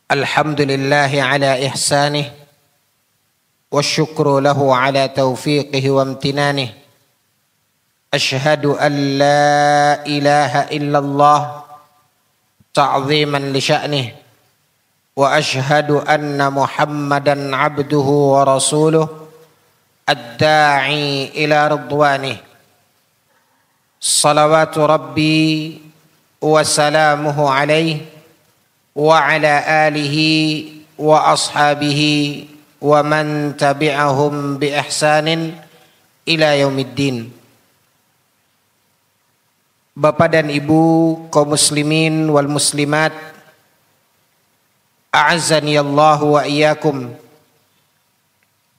الحمد لله على إحسانه والشكر له على توفيقه وامتنانه أشهد أن لا إله إلا الله تعظيما لشأنه وأشهد أن محمدا عبده ورسوله الداعي إلى رضوانه صلوات ربي وسلامه عليه وعلى آله وأصحابه ومن تبعهم بإحسان إلى يوم الدين. Bapak dan Ibu kaum muslimin wal muslimat, a'azzani Allah wa iyyakum.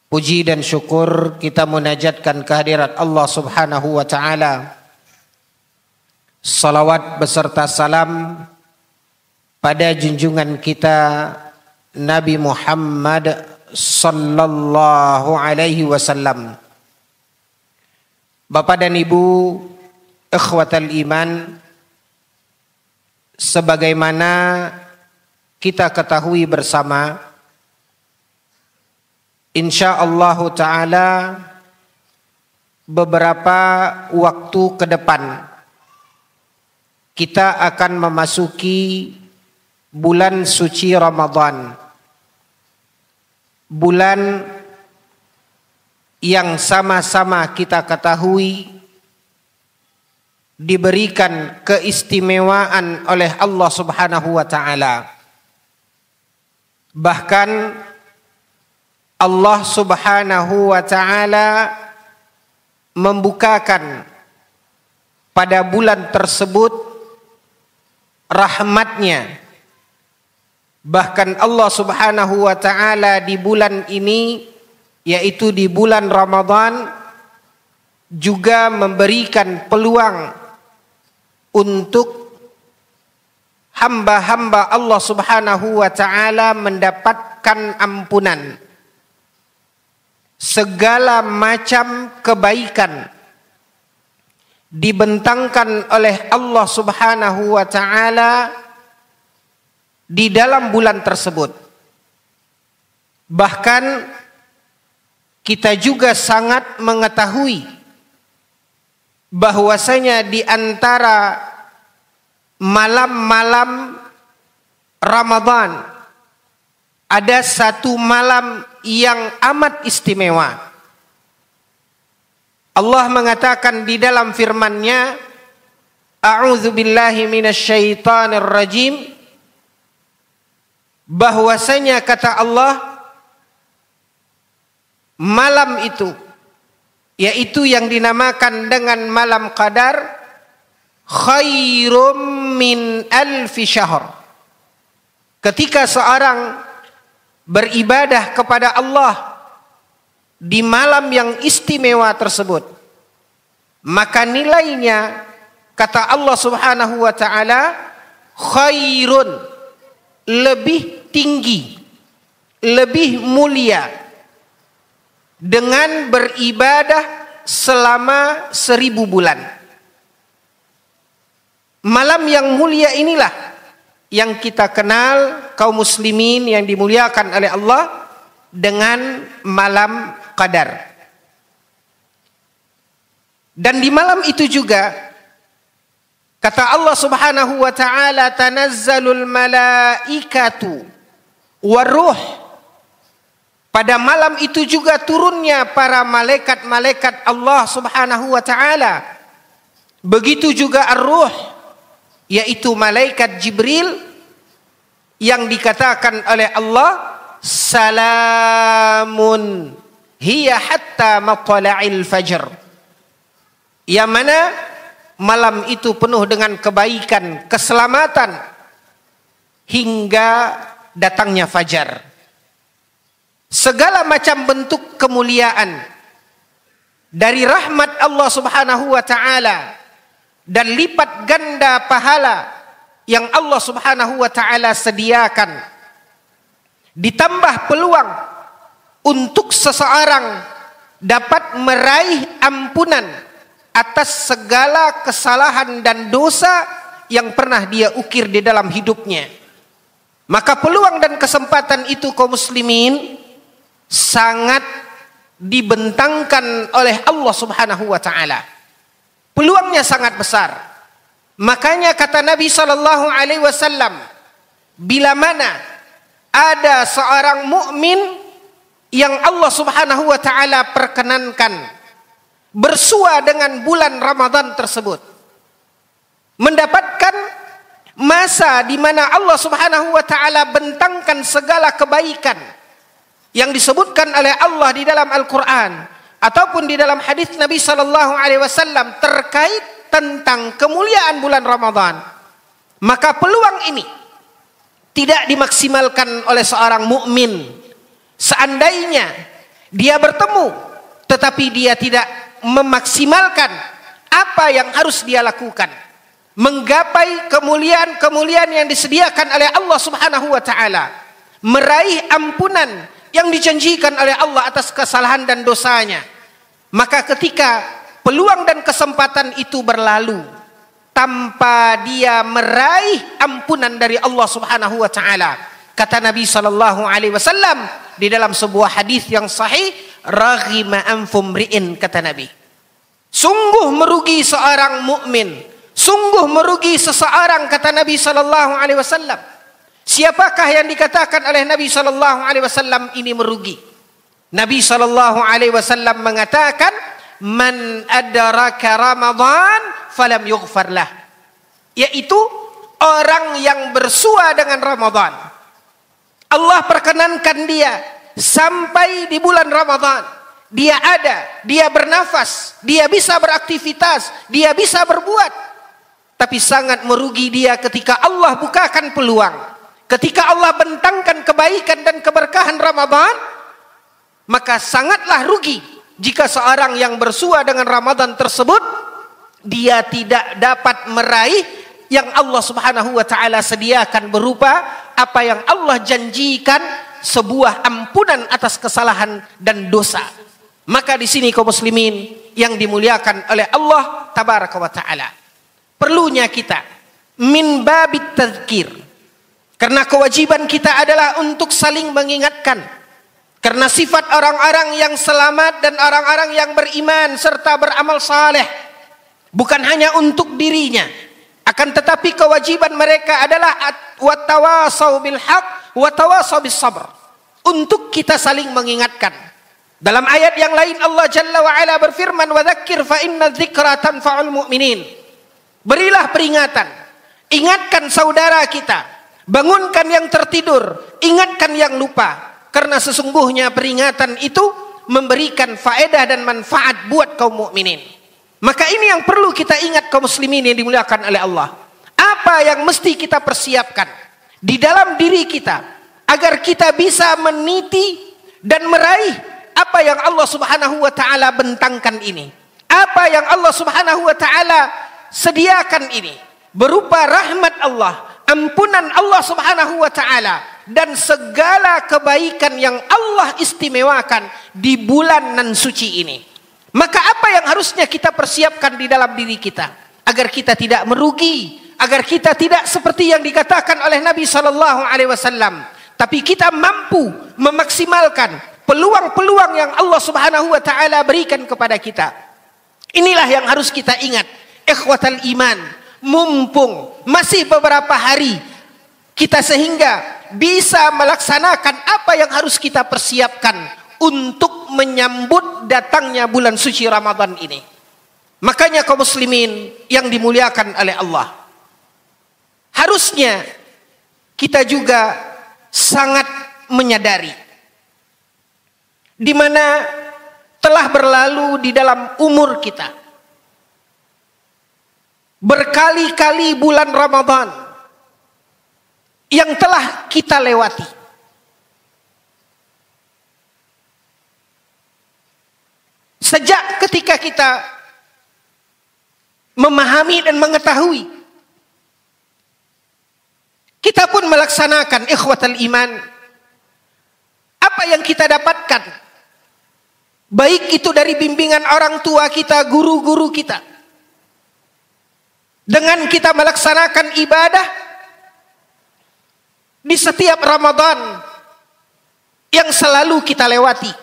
Puji dan syukur kita munajatkan kehadirat Allah Subhanahu wa taala. Salawat beserta salam pada junjungan kita Nabi Muhammad sallallahu alaihi wasallam. Bapak dan Ibu ikhwatal iman, sebagaimana kita ketahui bersama, insyaallah taala beberapa waktu ke depan kita akan memasuki bulan suci Ramadan, bulan yang sama-sama kita ketahui diberikan keistimewaan oleh Allah Subhanahu wa taala. Bahkan Allah Subhanahu wa taala membukakan pada bulan tersebut rahmatnya. Bahkan Allah Subhanahu wa taala di bulan ini, yaitu di bulan Ramadan, juga memberikan peluang untuk hamba-hamba Allah Subhanahu wa taala mendapatkan ampunan segala macam kebaikan dibentangkan oleh Allah Subhanahu wa taala di dalam bulan tersebut. Bahkan kita juga sangat mengetahui bahwasanya di antara malam-malam Ramadan ada satu malam yang amat istimewa. Allah mengatakan di dalam firman-Nya, A'udzu billahi minasyaitonir rajim, bahwasanya kata Allah, malam itu, yaitu yang dinamakan dengan malam Qadar, khairum min alfi syahr. Ketika seorang beribadah kepada Allah di malam yang istimewa tersebut, maka nilainya, kata Allah Subhanahu wa taala, khairun, lebih tinggi, lebih mulia dengan beribadah selama 1000 bulan. Malam yang mulia inilah yang kita kenal kaum muslimin yang dimuliakan oleh Allah dengan malam Qadar. Dan di malam itu juga kata Allah Subhanahu wa taala, tanazzalul malaikatu waruh. Pada malam itu juga turunnya para malaikat-malaikat Allah Subhanahu wa taala. Begitu juga ar-ruh, yaitu malaikat Jibril, yang dikatakan oleh Allah, salamun hiya hatta matla'il fajr. Yang mana malam itu penuh dengan kebaikan, keselamatan hingga datangnya fajar. Segala macam bentuk kemuliaan dari rahmat Allah Subhanahu wa taala dan lipat ganda pahala yang Allah Subhanahu wa taala sediakan, ditambah peluang untuk seseorang dapat meraih ampunan atas segala kesalahan dan dosa yang pernah dia ukir di dalam hidupnya. Maka peluang dan kesempatan itu kaum muslimin sangat dibentangkan oleh Allah Subhanahu wa taala. Peluangnya sangat besar. Makanya kata Nabi sallallahu alaihi wasallam, bila mana ada seorang mukmin yang Allah Subhanahu wa taala perkenankan bersua dengan bulan Ramadan tersebut, mendapatkan masa di mana Allah Subhanahu wa taala bentangkan segala kebaikan yang disebutkan oleh Allah di dalam Al-Qur'an ataupun di dalam hadis Nabi sallallahu alaihi wasallam terkait tentang kemuliaan bulan Ramadan, maka peluang ini tidak dimaksimalkan oleh seorang mukmin. Seandainya dia bertemu tetapi dia tidak memaksimalkan apa yang harus dia lakukan, menggapai kemuliaan-kemuliaan yang disediakan oleh Allah Subhanahu wa taala, meraih ampunan yang dijanjikan oleh Allah atas kesalahan dan dosanya, maka ketika peluang dan kesempatan itu berlalu tanpa dia meraih ampunan dari Allah Subhanahu wa taala, kata Nabi sallallahu alaihi wasallam di dalam sebuah hadis yang sahih, raghima anfum ri'in, kata Nabi, sungguh merugi seorang mukmin, sungguh merugi seseorang, kata Nabi sallallahu alaihi wasallam. Siapakah yang dikatakan oleh Nabi sallallahu alaihi wasallam ini merugi? Nabi sallallahu alaihi wasallam mengatakan, man adraka Ramadan falam yughfar lah, yaitu orang yang bersua dengan Ramadan. Allah perkenankan dia sampai di bulan Ramadan, dia ada, dia bernafas, dia bisa beraktivitas, dia bisa berbuat, tapi sangat merugi dia ketika Allah bukakan peluang, ketika Allah bentangkan kebaikan dan keberkahan Ramadan, maka sangatlah rugi jika seorang yang bersua dengan Ramadan tersebut dia tidak dapat meraih yang Allah Subhanahu wa taala sediakan berupa apa yang Allah janjikan, sebuah ampunan atas kesalahan dan dosa. Maka di sini kaum muslimin yang dimuliakan oleh Allah tabaraka wa taala, perlunya kita min babit tadzkir, karena kewajiban kita adalah untuk saling mengingatkan. Karena sifat orang-orang yang selamat dan orang-orang yang beriman serta beramal saleh bukan hanya untuk dirinya, akan tetapi kewajiban mereka adalah watawasau bil haq watawasau bis sabr, untuk kita saling mengingatkan. Dalam ayat yang lain Allah Jalla wa Ala berfirman, wa dzakir fa inna dzikra tanfa'ul mu'minin. Berilah peringatan, ingatkan saudara kita, bangunkan yang tertidur, ingatkan yang lupa, karena sesungguhnya peringatan itu memberikan faedah dan manfaat buat kaum mukminin. Maka ini yang perlu kita ingat kaum muslimin yang dimuliakan oleh Allah. Apa yang mesti kita persiapkan di dalam diri kita agar kita bisa meniti dan meraih apa yang Allah Subhanahu wa taala bentangkan ini. Apa yang Allah Subhanahu wa taala sediakan ini berupa rahmat Allah, ampunan Allah Subhanahu wa taala dan segala kebaikan yang Allah istimewakan di bulan nan suci ini. Maka apa yang harusnya kita persiapkan di dalam diri kita agar kita tidak merugi, agar kita tidak seperti yang dikatakan oleh Nabi sallallahu alaihi wasallam, tapi kita mampu memaksimalkan peluang-peluang yang Allah Subhanahu wa taala berikan kepada kita. Inilah yang harus kita ingat, ikhwatal iman, mumpung masih beberapa hari kita sehingga bisa melaksanakan apa yang harus kita persiapkan untuk menyambut datangnya bulan suci Ramadan ini. Makanya kaum muslimin yang dimuliakan oleh Allah, harusnya kita juga sangat menyadari di mana telah berlalu di dalam umur kita berkali-kali bulan Ramadan yang telah kita lewati. Sejak ketika kita memahami dan mengetahui, kita pun melaksanakan ikhwatal iman apa yang kita dapatkan, baik itu dari bimbingan orang tua kita, guru-guru kita, dengan kita melaksanakan ibadah di setiap Ramadan yang selalu kita lewati.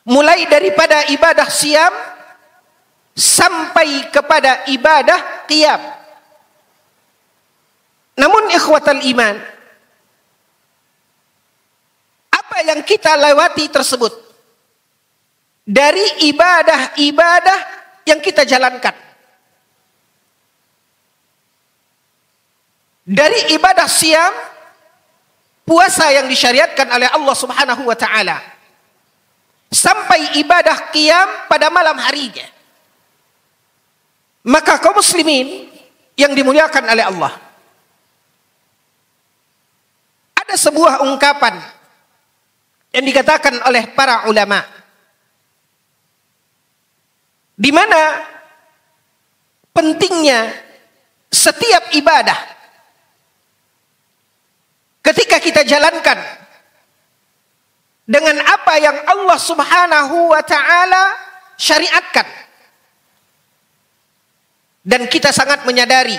Mulai daripada ibadah siam sampai kepada ibadah qiyam. Namun ikhwatal iman, apa yang kita lewati tersebut dari ibadah-ibadah yang kita jalankan, dari ibadah siam, puasa yang disyariatkan oleh Allah Subhanahu wa taala, sampai ibadah qiyam pada malam harinya. Maka kaum muslimin yang dimuliakan oleh Allah, ada sebuah ungkapan yang dikatakan oleh para ulama, di mana pentingnya setiap ibadah ketika kita jalankan dengan apa yang Allah Subhanahu wa taala syariatkan. Dan kita sangat menyadari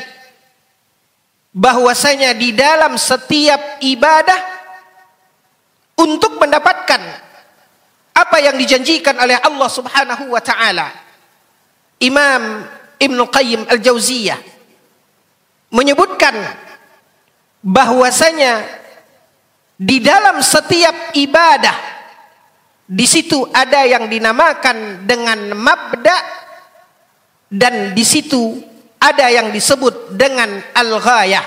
bahwasanya di dalam setiap ibadah untuk mendapatkan apa yang dijanjikan oleh Allah Subhanahu wa taala, Imam Ibnu Qayyim Al-Jauziyah menyebutkan bahwasanya di dalam setiap ibadah di situ ada yang dinamakan dengan mabda, dan di situ ada yang disebut dengan al-ghayah.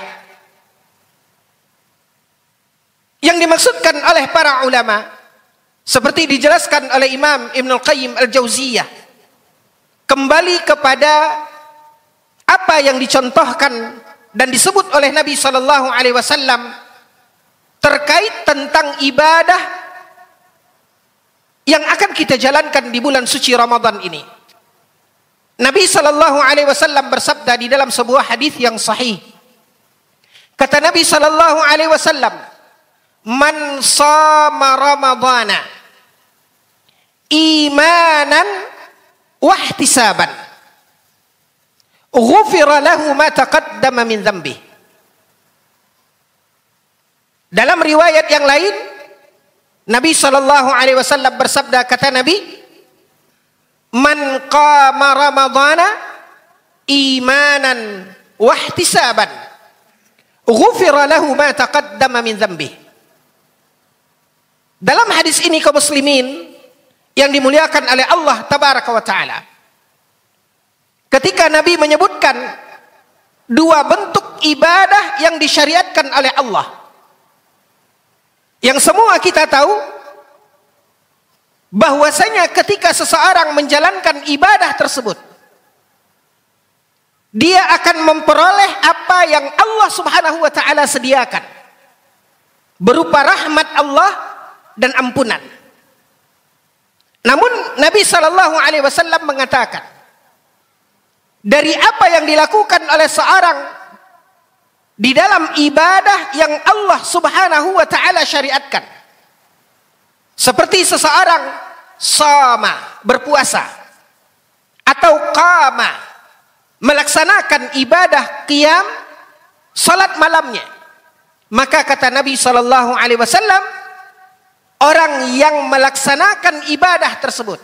Yang dimaksudkan oleh para ulama seperti dijelaskan oleh Imam Ibnu Qayyim Al-Jauziyah, kembali kepada apa yang dicontohkan dan disebut oleh Nabi sallallahu alaihi wasallam terkait tentang ibadah yang akan kita jalankan di bulan suci Ramadan ini. Nabi sallallahu alaihi wasallam bersabda di dalam sebuah hadis yang sahih. Kata Nabi sallallahu alaihi wasallam, "Man shama Ramadhana imanan wa ihtisaban, ghufira lahu ma taqaddama min dhanbi." Dalam riwayat yang lain, Nabi sallallahu alaihi wasallam bersabda, kata Nabi, "Man qama Ramadhana imanan wa ihtisaban, ghufira lahu ma taqaddama min dhanbi." Dalam hadis ini kaum muslimin yang dimuliakan oleh Allah tabaraka wa taala, ketika Nabi menyebutkan dua bentuk ibadah yang disyariatkan oleh Allah, yang semua kita tahu bahwasanya ketika seseorang menjalankan ibadah tersebut, dia akan memperoleh apa yang Allah Subhanahu wa taala sediakan berupa rahmat Allah dan ampunan. Namun Nabi sallallahu alaihi wasallam mengatakan, dari apa yang dilakukan oleh seorang di dalam ibadah yang Allah Subhanahu wa taala syariatkan, seperti seseorang shama, berpuasa, atau qama, melaksanakan ibadah qiyam, salat malamnya, maka kata Nabi sallallahu alaihi wasallam, orang yang melaksanakan ibadah tersebut,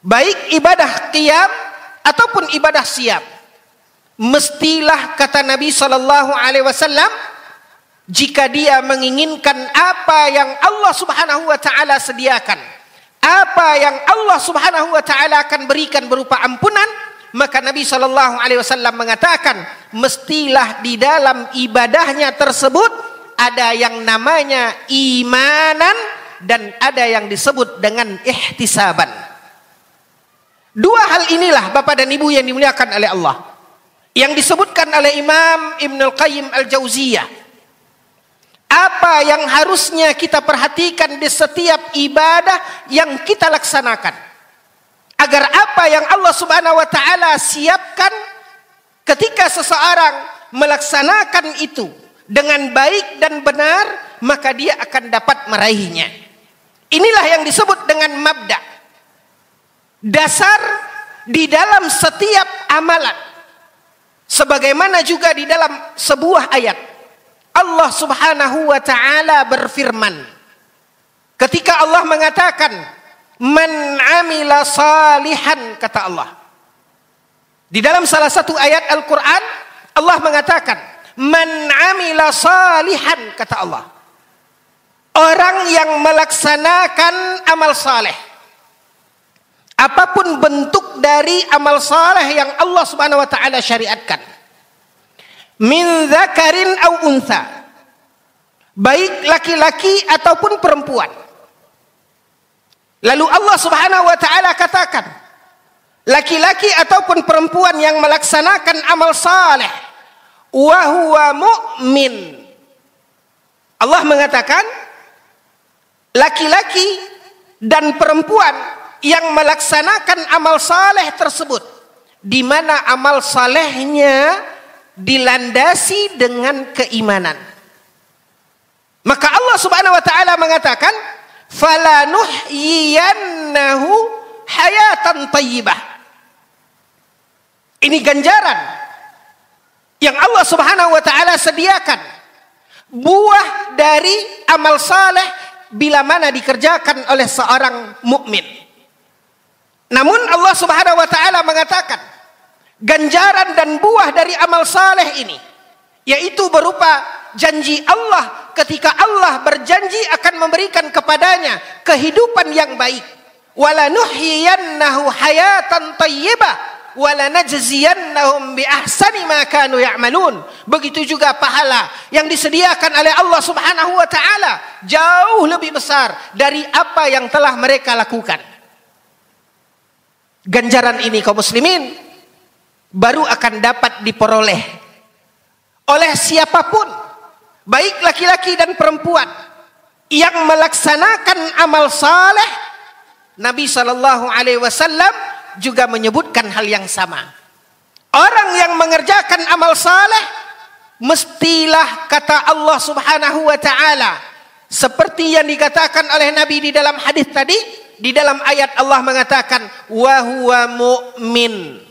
baik ibadah qiyam ataupun ibadah siam, mestilah kata Nabi sallallahu alaihi wasallam, jika dia menginginkan apa yang Allah Subhanahu wa taala sediakan, apa yang Allah Subhanahu wa taala akan berikan berupa ampunan, maka Nabi sallallahu alaihi wasallam mengatakan, mestilah di dalam ibadahnya tersebut ada yang namanya imanan dan ada yang disebut dengan ihtisaban. Dua hal inilah Bapak dan Ibu yang dimuliakan oleh Allah, yang disebutkan oleh Imam Ibnu Qayyim Al-Jauziyah, apa yang harusnya kita perhatikan di setiap ibadah yang kita laksanakan, agar apa yang Allah Subhanahu wa taala siapkan ketika seseorang melaksanakan itu dengan baik dan benar, maka dia akan dapat meraihnya. Inilah yang disebut dengan mabda, dasar di dalam setiap amalan. Sebagaimana juga di dalam sebuah ayat Allah Subhanahu wa taala berfirman. Ketika Allah mengatakan, "Man 'amila salihan," kata Allah. Di dalam salah satu ayat Al-Qur'an, Allah mengatakan, "Man 'amila salihan," kata Allah. Orang yang melaksanakan amal saleh. Apapun bentuk dari amal saleh yang Allah Subhanahu wa taala syariatkan. Min dzakarin au untha. Baik laki-laki ataupun perempuan. Lalu Allah Subhanahu wa taala katakan, laki-laki ataupun perempuan yang melaksanakan amal saleh wa huwa mu'min. Allah mengatakan laki-laki dan perempuan yang melaksanakan amal saleh tersebut, di mana amal salehnya dilandasi dengan keimanan. Maka Allah Subhanahu wa taala mengatakan, "Falanuhyiyannahu hayatan thayyibah." Ini ganjaran yang Allah Subhanahu wa taala sediakan, buah dari amal saleh bila mana dikerjakan oleh seorang mukmin. Namun Allah Subhanahu wa taala mengatakan, ganjaran dan buah dari amal saleh ini, yaitu berupa janji Allah ketika Allah berjanji akan memberikan kepadanya kehidupan yang baik. "Walanuhyiyannahu hayatan thayyibah walanajziyannahum bi ahsani ma kanu ya'malun." Begitu juga pahala yang disediakan oleh Allah Subhanahu wa taala jauh lebih besar dari apa yang telah mereka lakukan. Ganjaran ini kaum muslimin baru akan dapat diperoleh oleh siapapun, baik laki-laki dan perempuan, yang melaksanakan amal saleh. Nabi SAW juga menyebutkan hal yang sama. Orang yang mengerjakan amal saleh, mestilah kata Allah Subhanahu wa taala, seperti yang dikatakan oleh Nabi di dalam hadis tadi. Di dalam ayat Allah mengatakan, "Wa huwa mu'min."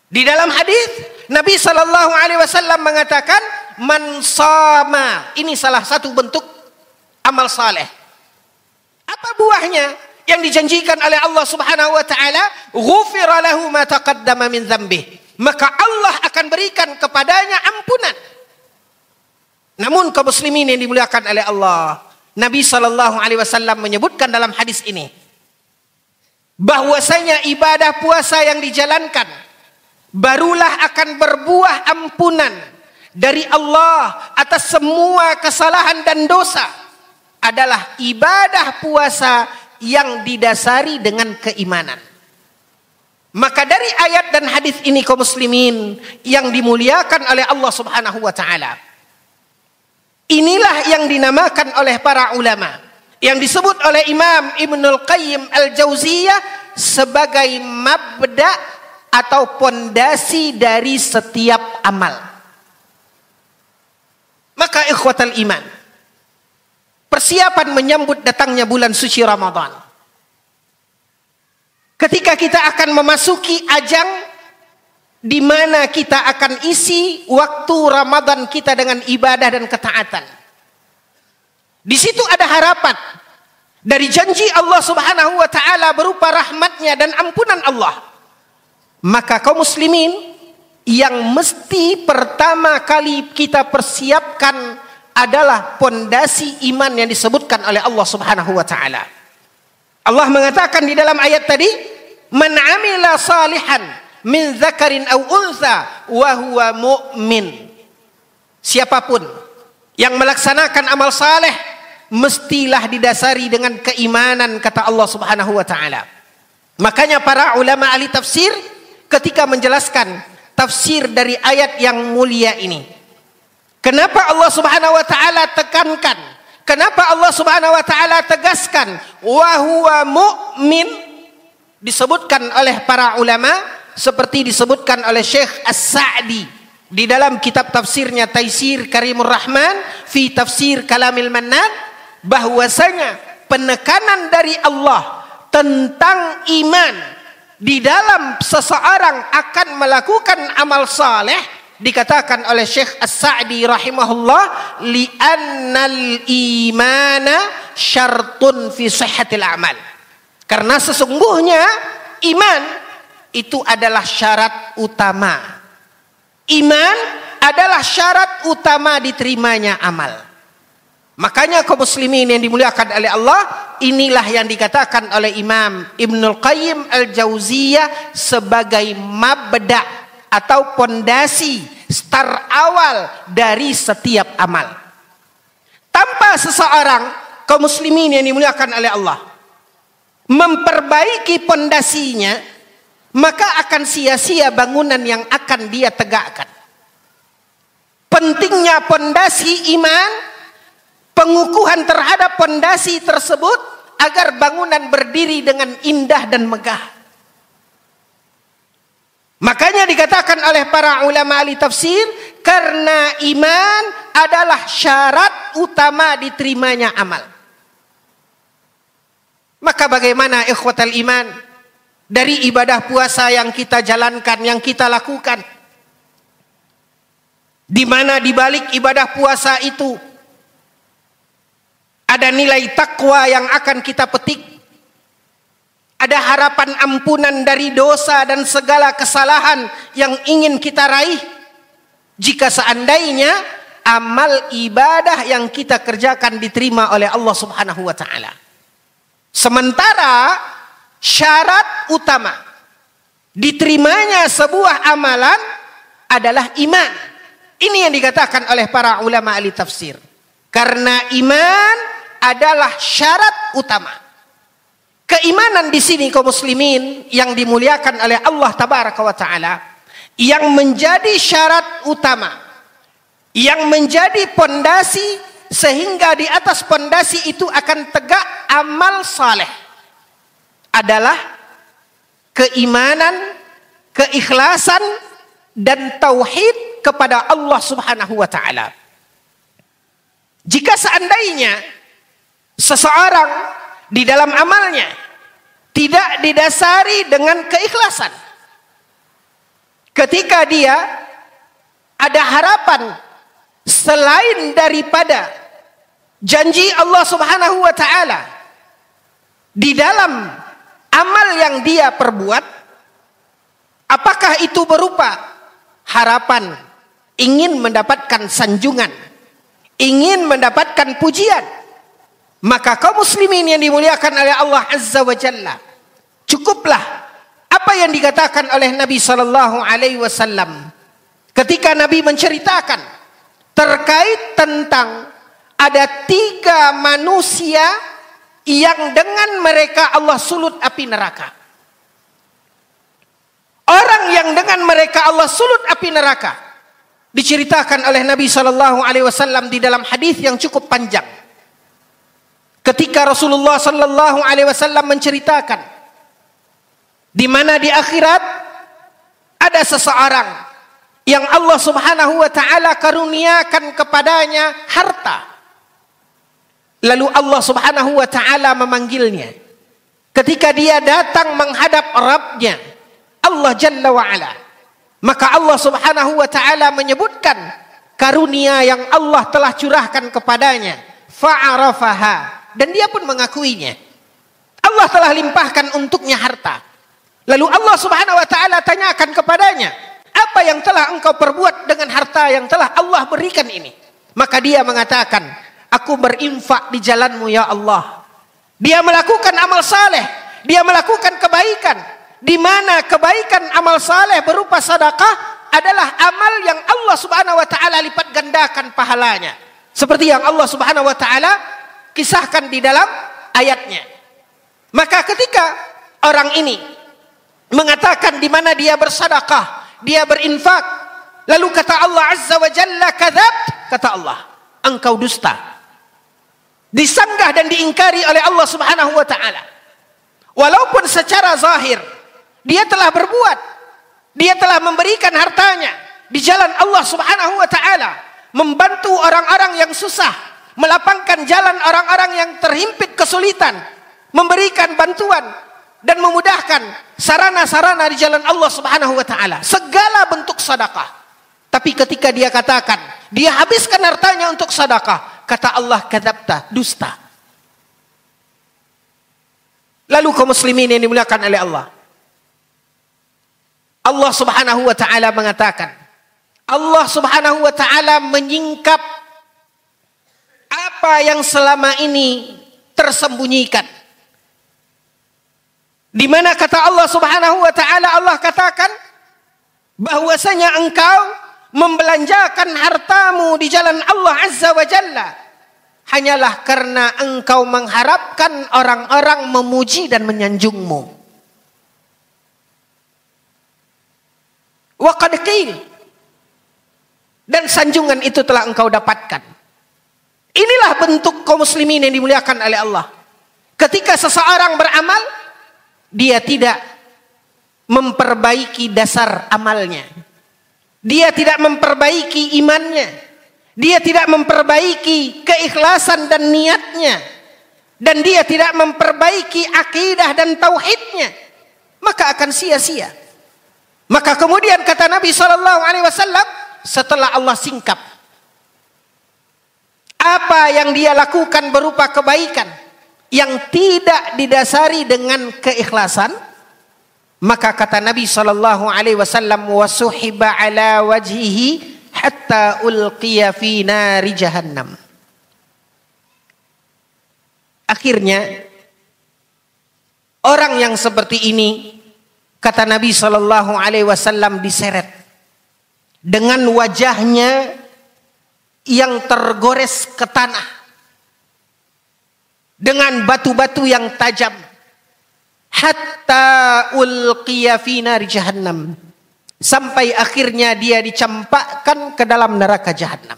Di dalam hadis Nabi SAW mengatakan, "Man sama." Ini salah satu bentuk amal saleh. Apa buahnya yang dijanjikan oleh Allah Subhanahu wa taala? "Ghufira lahu ma taqaddama min dzambih." Maka Allah akan berikan kepadanya ampunan. Namun kaum muslimin yang dimuliakan oleh Allah, Nabi SAW menyebutkan dalam hadis ini bahwasanya ibadah puasa yang dijalankan barulah akan berbuah ampunan dari Allah atas semua kesalahan dan dosa, adalah ibadah puasa yang didasari dengan keimanan. Maka dari ayat dan hadis ini kaum muslimin yang dimuliakan oleh Allah Subhanahu wa taala, inilah yang dinamakan oleh para ulama, yang disebut oleh Imam Ibnul Qayyim Al-Jauziyah sebagai mabda atau pondasi dari setiap amal. Maka ikhwatal iman, persiapan menyambut datangnya bulan suci Ramadan, ketika kita akan memasuki ajang di mana kita akan isi waktu Ramadan kita dengan ibadah dan ketaatan. Di situ ada harapan dari janji Allah Subhanahu wa taala berupa rahmatnya dan ampunan Allah. Maka kaum muslimin, yang mesti pertama kali kita persiapkan adalah pondasi iman yang disebutkan oleh Allah Subhanahu wa taala. Allah mengatakan di dalam ayat tadi, "Man 'amila salihan min dzakarin aw untha wa huwa mu'min." Siapapun yang melaksanakan amal saleh mestilah didasari dengan keimanan, kata Allah Subhanahu wa taala. Makanya para ulama ahli tafsir ketika menjelaskan tafsir dari ayat yang mulia ini, kenapa Allah Subhanahu wa taala tekankan, kenapa Allah Subhanahu wa taala tegaskan wa huwa mu'min, disebutkan oleh para ulama seperti disebutkan oleh Syekh As-Sa'di di dalam kitab tafsirnya Taisir Karimur Rahman fi Tafsir Kalamil Mannan, bahwasanya penekanan dari Allah tentang iman di dalam seseorang akan melakukan amal saleh dikatakan oleh Syekh As-Sa'di rahimahullah, li'annal imana syartun fi sihhatil a'mal. Karena sesungguhnya iman itu adalah syarat utama. Iman adalah syarat utama diterimanya amal. Makanya kaum muslimin yang dimuliakan oleh Allah, inilah yang dikatakan oleh Imam Ibnul Qayyim Al-Jauziyah sebagai mabda atau pondasi, start awal dari setiap amal. Tanpa seseorang kaum muslimin yang dimuliakan oleh Allah memperbaiki pondasinya, maka akan sia-sia bangunan yang akan dia tegakkan. Pentingnya pondasi iman, pengukuhan terhadap pondasi tersebut agar bangunan berdiri dengan indah dan megah. Makanya dikatakan oleh para ulama ahli tafsir, karena iman adalah syarat utama diterimanya amal. Maka bagaimana ikhwatal iman dari ibadah puasa yang kita jalankan, yang kita lakukan, di mana di balik ibadah puasa itu ada nilai takwa yang akan kita petik. Ada harapan ampunan dari dosa dan segala kesalahan yang ingin kita raih. Jika seandainya amal ibadah yang kita kerjakan diterima oleh Allah Subhanahu wa taala. Sementara syarat utama diterimanya sebuah amalan adalah iman. Ini yang dikatakan oleh para ulama ahli tafsir. Karena iman adalah syarat utama. Keimanan di sini kaum muslimin yang dimuliakan oleh Allah tabaraka wa taala, yang menjadi syarat utama, yang menjadi pondasi sehingga di atas pondasi itu akan tegak amal saleh, adalah keimanan, keikhlasan dan tauhid kepada Allah Subhanahu wa taala. Jika seandainya seseorang di dalam amalnya tidak didasari dengan keikhlasan, ketika dia ada harapan selain daripada janji Allah Subhanahu wa taala di dalam amal yang dia perbuat, apakah itu berupa harapan ingin mendapatkan sanjungan, ingin mendapatkan pujian, maka kaum muslimin yang dimuliakan oleh Allah Azza wa Jalla, cukuplah apa yang dikatakan oleh Nabi sallallahu alaihi wasallam ketika Nabi menceritakan terkait tentang ada 3 manusia yang dengan mereka Allah sulut api neraka. Orang yang dengan mereka Allah sulut api neraka diceritakan oleh Nabi sallallahu alaihi wasallam di dalam hadis yang cukup panjang. Ketika Rasulullah sallallahu alaihi wasallam menceritakan di mana di akhirat ada seseorang yang Allah Subhanahu wa taala karuniakan kepadanya harta. Lalu Allah Subhanahu wa taala memanggilnya. Ketika dia datang menghadap Rabb-Nya, Allah Jalla wa Ala, maka Allah Subhanahu wa taala menyebutkan karunia yang Allah telah curahkan kepadanya, fa'arafaha, dan dia pun mengakuinya. Allah telah limpahkan untuknya harta. Lalu Allah Subhanahu wa taala tanyakan kepadanya, apa yang telah engkau perbuat dengan harta yang telah Allah berikan ini? Maka dia mengatakan, aku berinfak di jalanmu ya Allah. Dia melakukan amal saleh, dia melakukan kebaikan, di mana kebaikan amal saleh berupa sedekah adalah amal yang Allah Subhanahu wa taala lipat gandakan pahalanya. Seperti yang Allah Subhanahu wa taala kisahkan di dalam ayatnya. Maka ketika orang ini mengatakan di mana dia bersedekah, dia berinfak, lalu kata Allah Azza wa Jalla, kadzabt, kata Allah, engkau dusta. Disanggah dan diingkari oleh Allah Subhanahu wa taala. Walaupun secara zahir dia telah berbuat, dia telah memberikan hartanya di jalan Allah Subhanahu wa taala, membantu orang-orang yang susah, melapangkan jalan orang-orang yang terhimpit kesulitan, memberikan bantuan dan memudahkan sarana-sarana di jalan Allah Subhanahu wa taala, segala bentuk sedekah. Tapi ketika dia katakan, dia habiskan hartanya untuk sedekah, kata Allah, kadzabta, dusta. Lalu kaum muslimin yang dimuliakan oleh Allah, Allah Subhanahu wa taala mengatakan, Allah Subhanahu wa taala menyingkap apa yang selama ini tersembunyikan. Di mana kata Allah Subhanahu wa taala, Allah katakan bahwasanya engkau membelanjakan hartamu di jalan Allah Azza wa Jalla hanyalah karena engkau mengharapkan orang-orang memuji dan menyanjungmu. Wa qad qil, dan sanjungan itu telah engkau dapatkan. Inilah bentuk kaum muslimin yang dimuliakan oleh Allah. Ketika seseorang beramal, dia tidak memperbaiki dasar amalnya. Dia tidak memperbaiki imannya. Dia tidak memperbaiki keikhlasan dan niatnya. Dan dia tidak memperbaiki akidah dan tauhidnya. Maka akan sia-sia. Maka kemudian kata Nabi SAW, setelah Allah singkap apa yang dia lakukan berupa kebaikan yang tidak didasari dengan keikhlasan, maka kata Nabi SAW, wasuhiba ala wajhihi hatta ulqiya fi nari jahannam. Akhirnya orang yang seperti ini, kata Nabi SAW, diseret dengan wajahnya yang tergores ke tanah dengan batu-batu yang tajam, hatta ulqiya fi nari jahannam, sampai akhirnya dia dicampakkan ke dalam neraka jahannam.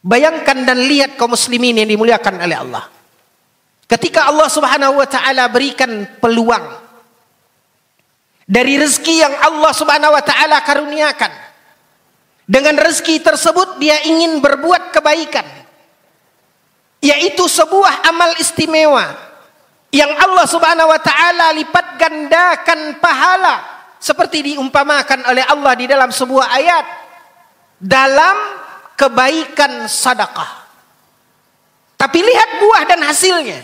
Bayangkan dan lihat kaum muslimin yang dimuliakan oleh Allah. Ketika Allah Subhanahu wa taala berikan peluang dari rezeki yang Allah Subhanahu wa taala karuniakan, dengan rezeki tersebut dia ingin berbuat kebaikan, yaitu sebuah amal istimewa yang Allah Subhanahu wa taala lipat gandakan pahala, seperti diumpamakan oleh Allah di dalam sebuah ayat, dalam kebaikan sedekah. Tapi lihat buah dan hasilnya.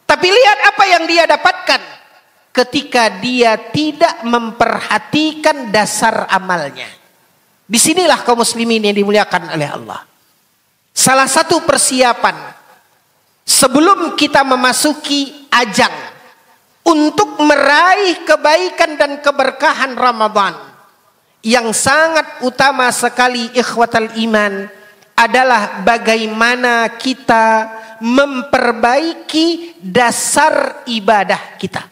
Tapi lihat apa yang dia dapatkan ketika dia tidak memperhatikan dasar amalnya. Disinilah kaum muslimin yang dimuliakan oleh Allah. Salah satu persiapan sebelum kita memasuki ajang untuk meraih kebaikan dan keberkahan Ramadan yang sangat utama sekali, ikhwatal iman, adalah bagaimana kita memperbaiki dasar ibadah kita,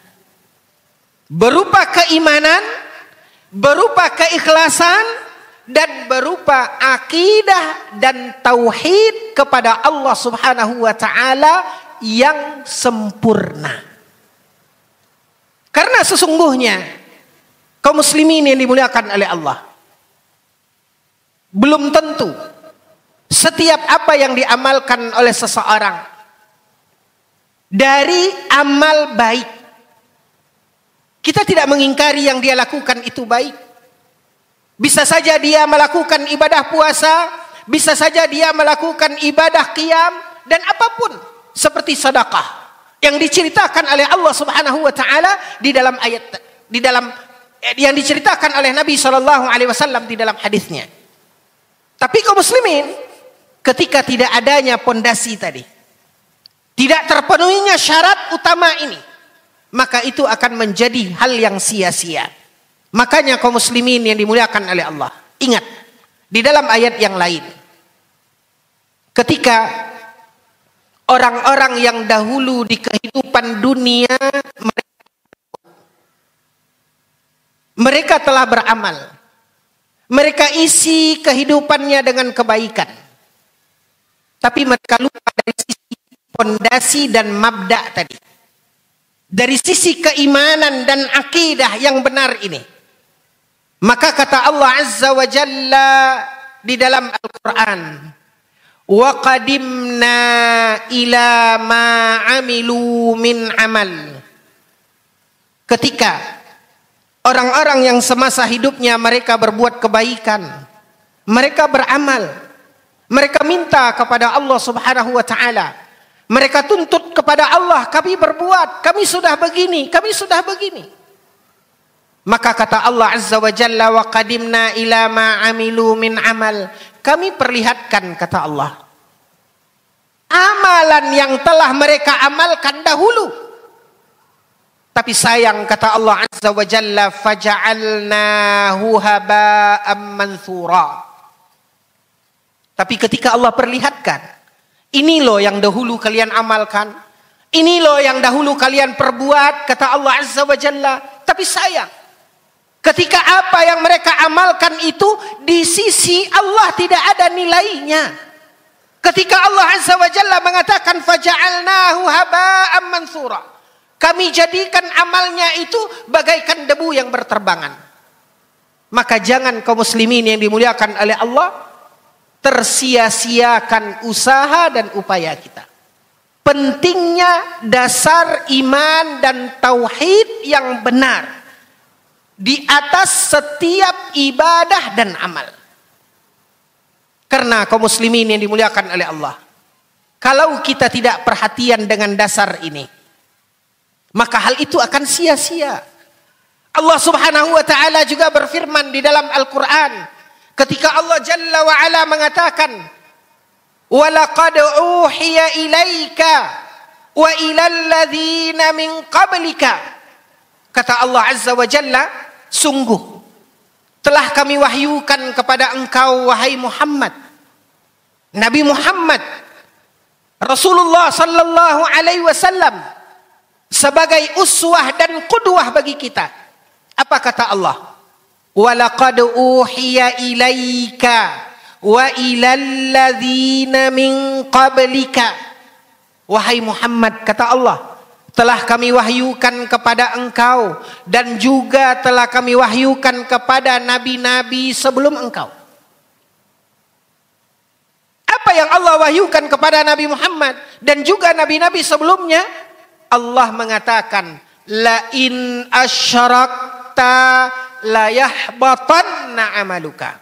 berupa keimanan, berupa keikhlasan, dan berupa akidah dan tauhid kepada Allah Subhanahu wa taala yang sempurna. Karena sesungguhnya kaum muslimin yang dimuliakan oleh Allah, belum tentu setiap apa yang diamalkan oleh seseorang dari amal baik, kita tidak mengingkari yang dia lakukan itu baik. Bisa saja dia melakukan ibadah puasa, bisa saja dia melakukan ibadah qiyam, dan apapun seperti sedekah yang diceritakan oleh Allah Subhanahu wa taala di dalam ayat, di dalam yang diceritakan oleh Nabi SAW di dalam hadisnya. Tapi kaum muslimin, ketika tidak adanya pondasi tadi, tidak terpenuhinya syarat utama ini, maka itu akan menjadi hal yang sia-sia. Makanya kaum muslimin yang dimuliakan oleh Allah, ingat di dalam ayat yang lain, ketika orang-orang yang dahulu di kehidupan dunia mereka telah beramal, mereka isi kehidupannya dengan kebaikan, tapi mereka lupa dari sisi pondasi dan mabda tadi, dari sisi keimanan dan akidah yang benar ini. Maka kata Allah Azza wa Jalla di dalam Al-Quran, wa qadimna ila ma amilu min amal. Ketika orang-orang yang semasa hidupnya mereka berbuat kebaikan, Mereka beramal. Mereka minta kepada Allah Subhanahu wa taala. Mereka tuntut kepada Allah, kami berbuat, kami sudah begini, kami sudah begini. Maka kata Allah Azza wa Jalla, wa qadimna ila ma amilu min amal. Kami perlihatkan, kata Allah, amalan yang telah mereka amalkan dahulu. Tapi sayang, kata Allah Azza wa Jalla, faja'alnahu haba'am manthura. Tapi ketika Allah perlihatkan, ini loh yang dahulu kalian amalkan, ini loh yang dahulu kalian perbuat, kata Allah Azza wa Jalla. Tapi sayang, ketika apa yang mereka amalkan itu di sisi Allah tidak ada nilainya. Ketika Allah Azza wa Jalla mengatakan faja'alnahu haba'am manthura, kami jadikan amalnya itu bagaikan debu yang berterbangan. Maka jangan kaum muslimin yang dimuliakan oleh Allah tersia-siakan usaha dan upaya kita. Pentingnya dasar iman dan tauhid yang benar di atas setiap ibadah dan amal. Karena kaum muslimin yang dimuliakan oleh Allah, kalau kita tidak perhatian dengan dasar ini, maka hal itu akan sia-sia. Allah Subhanahu wa taala juga berfirman di dalam Al-Qur'an ketika Allah Jalla wa Ala mengatakan, "Wa laqad uhiya ilaika wa ilal ladzina min qablika." Kata Allah Azza wa Jalla, sungguh telah kami wahyukan kepada engkau wahai Muhammad, Nabi Muhammad, Rasulullah sallallahu alaihi wasallam, sebagai uswah dan qudwah bagi kita. Apa kata Allah? Walaqad uhiya ilaika wa ilal ladzina min qablika. Wahai Muhammad, kata Allah, telah kami wahyukan kepada engkau dan juga telah kami wahyukan kepada nabi-nabi sebelum engkau. Apa yang Allah wahyukan kepada Nabi Muhammad dan juga nabi-nabi sebelumnya? Allah mengatakan, la in asyrakta la yahbatanna amaluka.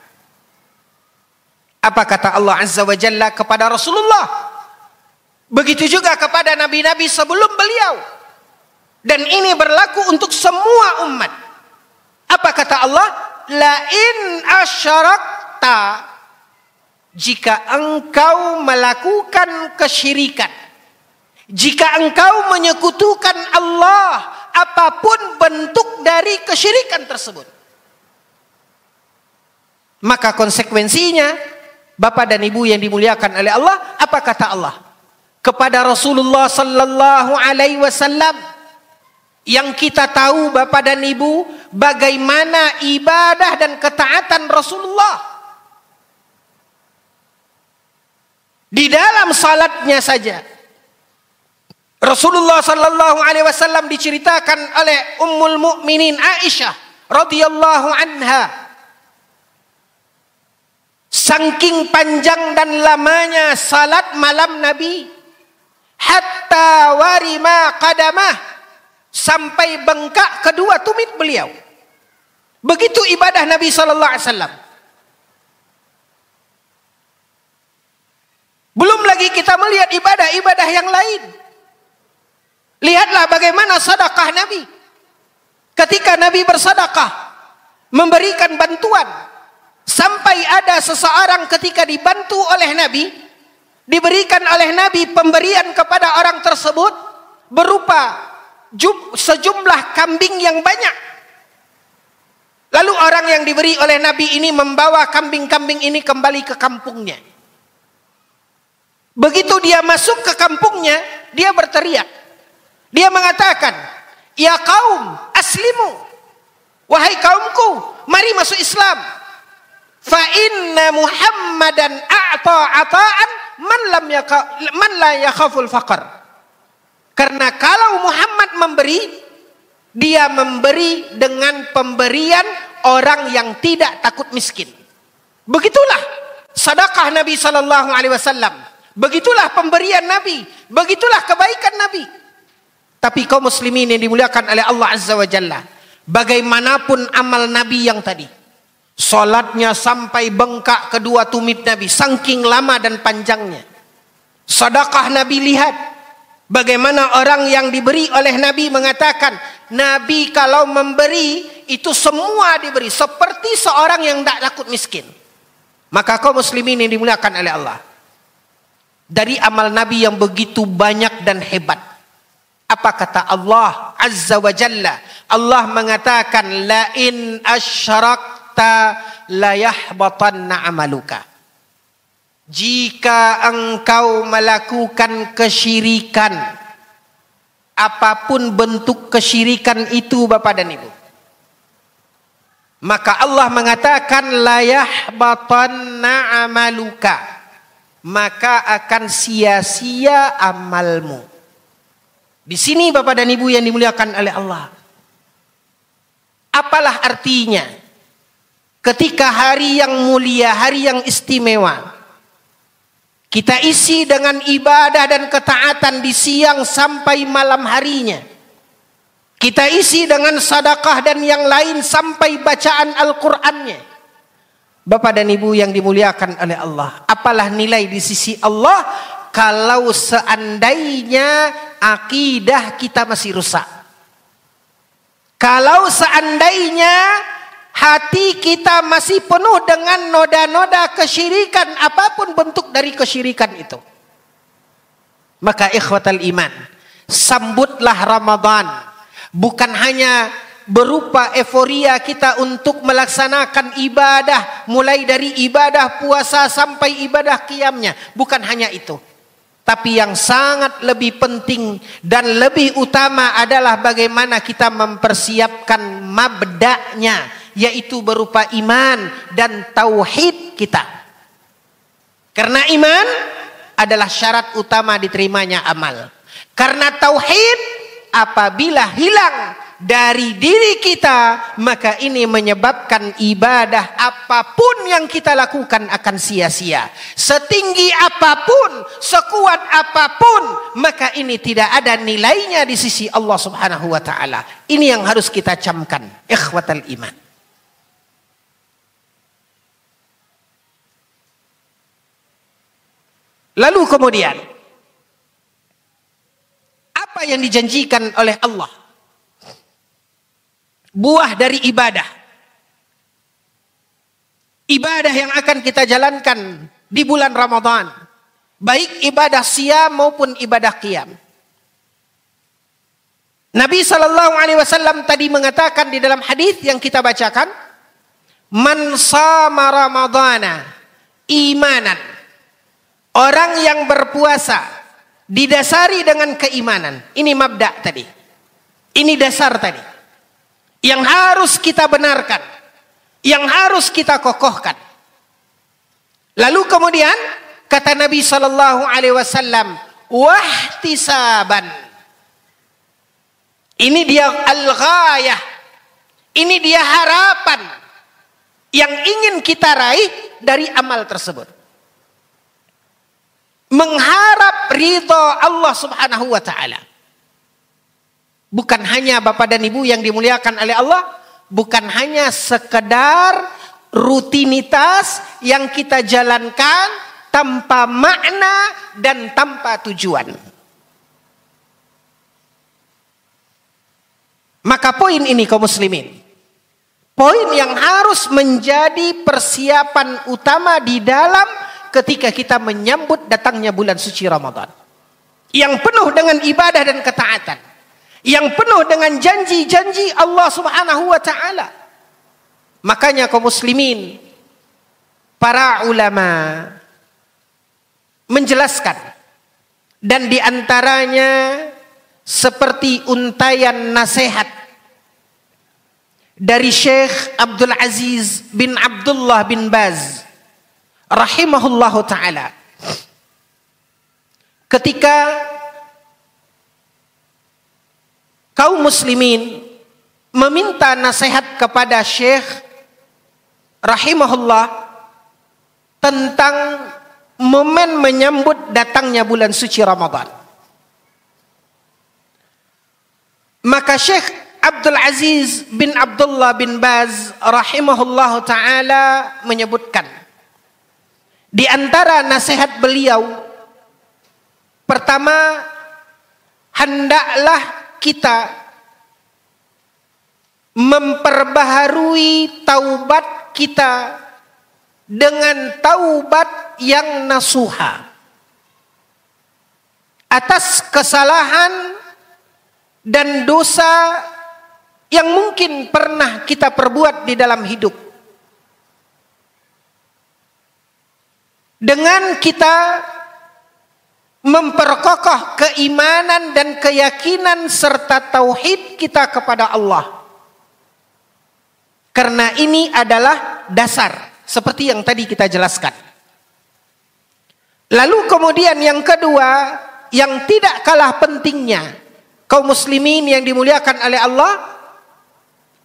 Apa kata Allah Azza wa Jalla kepada Rasulullah? Begitu juga kepada nabi-nabi sebelum beliau. Dan ini berlaku untuk semua umat. Apa kata Allah? La in asyrakta, jika engkau melakukan kesyirikan, jika engkau menyekutukan Allah, apapun bentuk dari kesyirikan tersebut, maka konsekuensinya, Bapak dan Ibu yang dimuliakan oleh Allah, apa kata Allah kepada Rasulullah sallallahu alaihi wasallam, yang kita tahu Bapak dan Ibu bagaimana ibadah dan ketaatan Rasulullah. Di dalam salatnya saja Rasulullah sallallahu alaihi wasallam diceritakan oleh Ummul Mukminin Aisyah radhiyallahu anha, saking panjang dan lamanya salat malam Nabi, hatta warima qadamah, sampai bengkak kedua tumit beliau. Begitu ibadah Nabi sallallahu alaihi wasallam. Belum lagi kita melihat ibadah-ibadah yang lain. Lihatlah bagaimana sedekah Nabi. Ketika Nabi bersedekah, memberikan bantuan, sampai ada seseorang ketika dibantu oleh Nabi, diberikan oleh Nabi pemberian kepada orang tersebut berupa sejumlah kambing yang banyak. Lalu orang yang diberi oleh Nabi ini membawa kambing-kambing ini kembali ke kampungnya. Begitu dia masuk ke kampungnya, dia berteriak. Dia mengatakan, "Ya kaum, aslimu. Wahai kaumku, mari masuk Islam. Fa inna Muhammadan a'ta ata'an man la yakhaful faqr." Karena kalau Muhammad memberi, dia memberi dengan pemberian orang yang tidak takut miskin. Begitulah sedekah Nabi sallallahu alaihi wasallam. Begitulah pemberian Nabi, begitulah kebaikan Nabi. Tapi kaum muslimin yang dimuliakan oleh Allah Azza wa Jalla, bagaimanapun amal Nabi yang tadi, Salatnya sampai bengkak kedua tumit Nabi, saking lama dan panjangnya. Sedekah Nabi, lihat bagaimana orang yang diberi oleh Nabi mengatakan, Nabi kalau memberi itu semua diberi, seperti seorang yang tak takut miskin. Maka kaum muslimin yang dimuliakan oleh Allah, dari amal Nabi yang begitu banyak dan hebat, apa kata Allah Azza wa Jalla? Allah mengatakan, la in asyrakta la yahbatanna amaluka. Jika engkau melakukan kesyirikan, apapun bentuk kesyirikan itu Bapak dan Ibu, maka Allah mengatakan la yahbatanna amaluka, maka akan sia-sia amalmu. Di sini Bapak dan Ibu yang dimuliakan oleh Allah, apalah artinya ketika hari yang mulia, hari yang istimewa, kita isi dengan ibadah dan ketaatan di siang sampai malam harinya. Kita isi dengan sedekah dan yang lain sampai bacaan Al-Qur'annya. Bapak dan Ibu yang dimuliakan oleh Allah, apalah nilai di sisi Allah kalau seandainya akidah kita masih rusak. Kalau seandainya hati kita masih penuh dengan noda-noda kesyirikan, apapun bentuk dari kesyirikan itu. Maka ikhwatal iman, sambutlah Ramadan bukan hanya berupa euforia kita untuk melaksanakan ibadah, mulai dari ibadah puasa sampai ibadah qiyamnya, bukan hanya itu. Tapi yang sangat lebih penting dan lebih utama adalah bagaimana kita mempersiapkan mabda'nya, yaitu berupa iman dan tauhid kita. Karena iman adalah syarat utama diterimanya amal. Karena tauhid apabila hilang dari diri kita, maka ini menyebabkan ibadah apapun yang kita lakukan akan sia-sia. Setinggi apapun, sekuat apapun, maka ini tidak ada nilainya di sisi Allah Subhanahu wa taala. Ini yang harus kita camkan, ikhwatal iman. Lalu kemudian, apa yang dijanjikan oleh Allah? Buah dari ibadah. Ibadah yang akan kita jalankan di bulan Ramadan. Baik ibadah siyam maupun ibadah qiyam. Nabi SAW tadi mengatakan di dalam hadis yang kita bacakan, Man sama Ramadana imanan. Orang yang berpuasa didasari dengan keimanan. Ini mabda' tadi. Ini dasar tadi. Yang harus kita benarkan, yang harus kita kokohkan. Lalu kemudian kata Nabi sallallahu alaihi wasallam, wahtisaban. Ini dia al-ghayah. Ini dia harapan yang ingin kita raih dari amal tersebut. Mengharap ridha Allah Subhanahu wa taala. Bukan hanya Bapak dan Ibu yang dimuliakan oleh Allah, bukan hanya sekedar rutinitas yang kita jalankan tanpa makna dan tanpa tujuan. Maka poin ini kaum muslimin, poin yang harus menjadi persiapan utama di dalam ketika kita menyambut datangnya bulan suci Ramadan. Yang penuh dengan ibadah dan ketaatan. Yang penuh dengan janji-janji Allah Subhanahu wa taala. Makanya kaum muslimin, para ulama menjelaskan, dan di antaranya seperti untayan nasihat dari Syekh Abdul Aziz bin Abdullah bin Baz rahimahullahu taala, ketika kaum muslimin meminta nasihat kepada Syekh rahimahullah tentang momen menyambut datangnya bulan suci Ramadan. Maka Syekh Abdul Aziz bin Abdullah bin Baz rahimahullahu taala menyebutkan, di antara nasihat beliau, pertama, hendaklah kita memperbaharui taubat kita dengan taubat yang nasuha atas kesalahan dan dosa yang mungkin pernah kita perbuat di dalam hidup. Dengan kita memperkokoh keimanan dan keyakinan serta tauhid kita kepada Allah. Karena ini adalah dasar, seperti yang tadi kita jelaskan. Lalu kemudian yang kedua, yang tidak kalah pentingnya, kaum muslimin yang dimuliakan oleh Allah,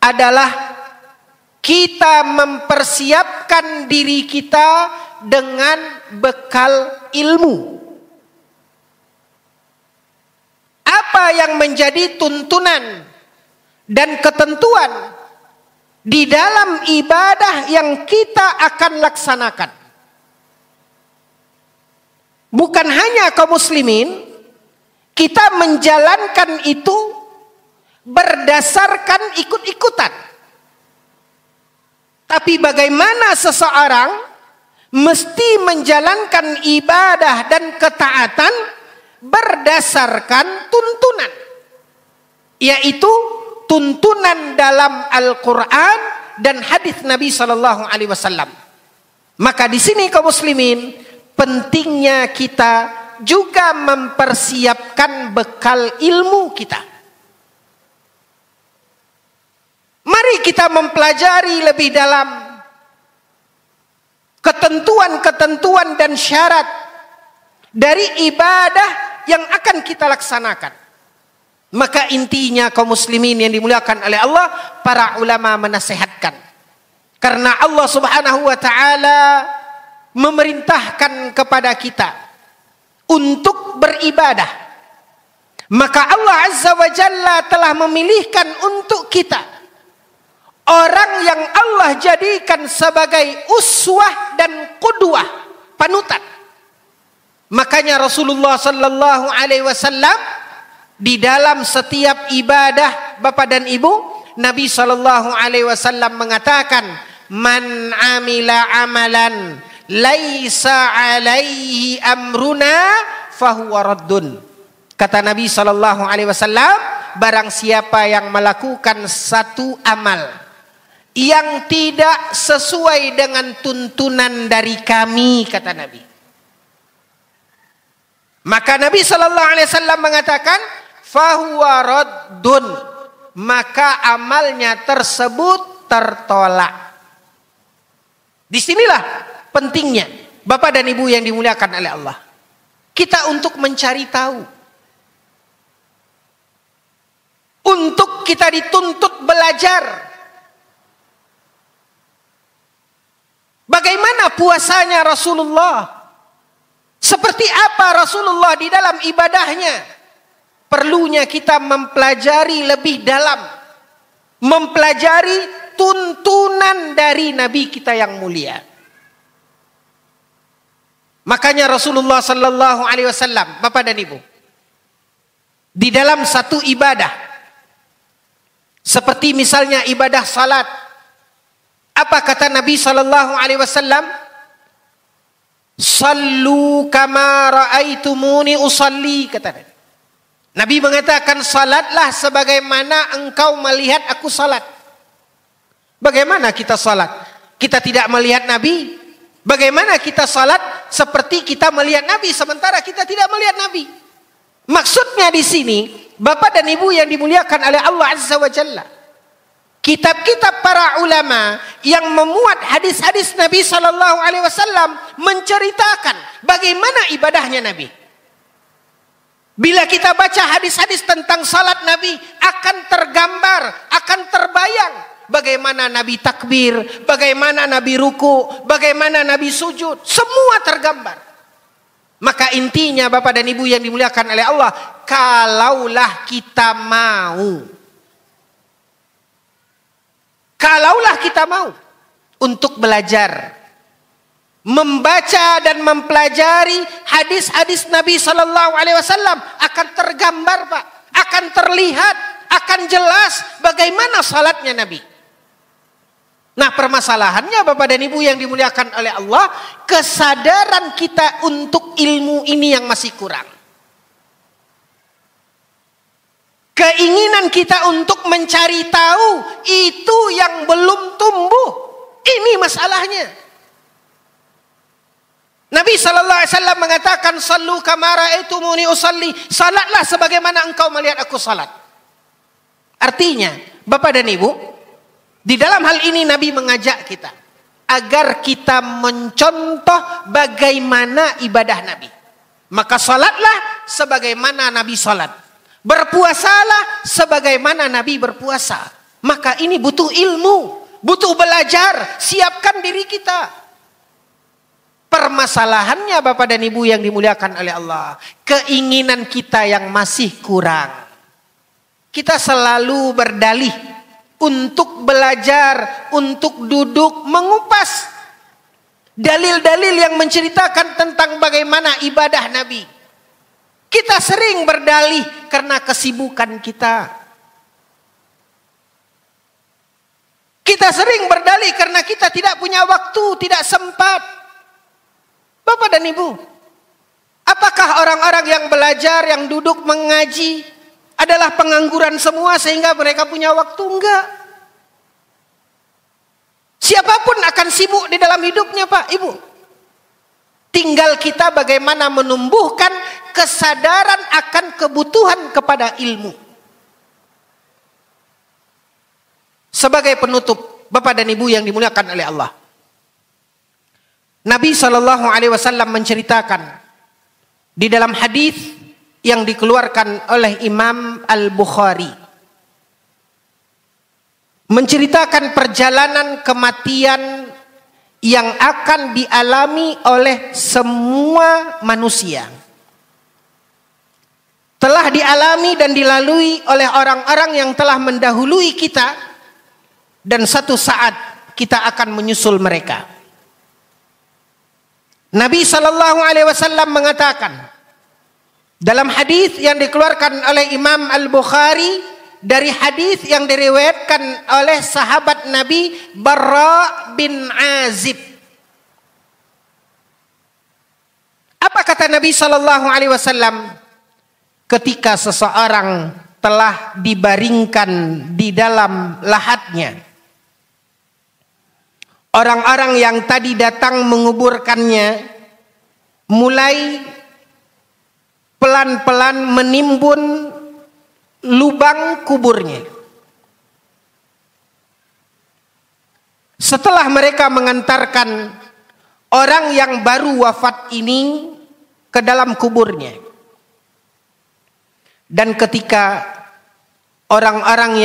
adalah kita mempersiapkan diri kita dengan bekal ilmu. Apa yang menjadi tuntunan dan ketentuan di dalam ibadah yang kita akan laksanakan. Bukan hanya kaum muslimin, kita menjalankan itu berdasarkan ikut-ikutan. Tapi bagaimana seseorang mesti menjalankan ibadah dan ketaatan berdasarkan tuntunan, yaitu tuntunan dalam Al-Quran dan hadis Nabi Sallallahu Alaihi Wasallam. Maka di sini kaum muslimin, pentingnya kita juga mempersiapkan bekal ilmu kita. Mari kita mempelajari lebih dalam ketentuan-ketentuan dan syarat dari ibadah yang akan kita laksanakan. Maka intinya kaum muslimin yang dimuliakan oleh Allah, para ulama menasehatkan. Karena Allah Subhanahu wa taala memerintahkan kepada kita untuk beribadah. Maka Allah Azza wa Jalla telah memilihkan untuk kita orang yang Allah jadikan sebagai uswah dan qudwah, panutan. Makanya Rasulullah sallallahu alaihi wasallam di dalam setiap ibadah Bapak dan Ibu, Nabi sallallahu alaihi wasallam mengatakan, "Man amila amalan laisa alaihi amruna fahuwa raddun." Kata Nabi sallallahu alaihi wasallam, barang siapa yang melakukan satu amal yang tidak sesuai dengan tuntunan dari kami, kata Nabi, maka Nabi Sallallahu Alaihi Wasallam mengatakan fahuwa raddun, maka amalnya tersebut tertolak. Disinilah pentingnya Bapak dan Ibu yang dimuliakan oleh Allah, kita untuk mencari tahu, untuk kita dituntut belajar. Bagaimana puasanya Rasulullah? Seperti apa Rasulullah di dalam ibadahnya? Perlunya kita mempelajari lebih dalam, mempelajari tuntunan dari Nabi kita yang mulia. Makanya Rasulullah Sallallahu Alaihi Wasallam, Bapak dan Ibu, di dalam satu ibadah, seperti misalnya ibadah salat, apa kata Nabi Sallallahu Alaihi Wasallam? Sallu kama ra'aitumuni usalli, kata Nabi. Nabi mengatakan, salatlah sebagaimana engkau melihat aku salat. Bagaimana kita salat? Kita tidak melihat Nabi. Bagaimana kita salat seperti kita melihat Nabi sementara kita tidak melihat Nabi? Maksudnya di sini, Bapak dan Ibu yang dimuliakan oleh Allah Azza wa Jalla, kitab-kitab para ulama yang memuat hadis-hadis Nabi Sallallahu Alaihi Wasallam menceritakan bagaimana ibadahnya Nabi. Bila kita baca hadis-hadis tentang salat Nabi, akan tergambar, akan terbayang bagaimana Nabi takbir, bagaimana Nabi ruku, bagaimana Nabi sujud, semua tergambar. Maka intinya Bapak dan Ibu yang dimuliakan oleh Allah, kalaulah kita mau Kalaulah kita mau untuk belajar, membaca dan mempelajari hadis-hadis Nabi Sallallahu Alaihi Wasallam, akan tergambar, Pak, akan terlihat, akan jelas bagaimana salatnya Nabi. Nah, permasalahannya Bapak dan Ibu yang dimuliakan oleh Allah, kesadaran kita untuk ilmu ini yang masih kurang. Keinginan kita untuk mencari tahu itu yang belum tumbuh. Ini masalahnya. Nabi sallallahu alaihi wasallam mengatakan, "Shallu kama ra'aitumuni usalli." Salatlah sebagaimana engkau melihat aku salat. Artinya, Bapak dan Ibu, di dalam hal ini Nabi mengajak kita agar kita mencontoh bagaimana ibadah Nabi. Maka salatlah sebagaimana Nabi salat. Berpuasalah sebagaimana Nabi berpuasa. Maka ini butuh ilmu, butuh belajar, siapkan diri kita. Permasalahannya Bapak dan Ibu yang dimuliakan oleh Allah, keinginan kita yang masih kurang. Kita selalu berdalih untuk belajar, untuk duduk mengupas dalil-dalil yang menceritakan tentang bagaimana ibadah Nabi. Kita sering berdalih karena kesibukan kita. Kita sering berdalih karena kita tidak punya waktu, tidak sempat. Bapak dan Ibu, apakah orang-orang yang belajar, yang duduk mengaji adalah pengangguran semua sehingga mereka punya waktu? Enggak. Siapapun akan sibuk di dalam hidupnya, Pak, Ibu. Tinggal kita bagaimana menumbuhkan kesadaran akan kebutuhan kepada ilmu. Sebagai penutup, Bapak dan Ibu yang dimuliakan oleh Allah, Nabi Shallallahu Alaihi Wasallam menceritakan di dalam hadis yang dikeluarkan oleh Imam Al-Bukhari, menceritakan perjalanan kematian yang akan dialami oleh semua manusia. Telah dialami dan dilalui oleh orang-orang yang telah mendahului kita, dan satu saat kita akan menyusul mereka. Nabi Shallallahu Alaihi Wasallam mengatakan dalam hadis yang dikeluarkan oleh Imam Al-Bukhari dari hadis yang diriwayatkan oleh sahabat Nabi Barra bin Azib. Apa kata Nabi Shallallahu Alaihi Wasallam ketika seseorang telah dibaringkan di dalam lahatnya? Orang-orang yang tadi datang menguburkannya mulai pelan-pelan menimbun lubang kuburnya. Setelah mereka mengantarkan orang yang baru wafat ini ke dalam kuburnya, dan ketika orang-orang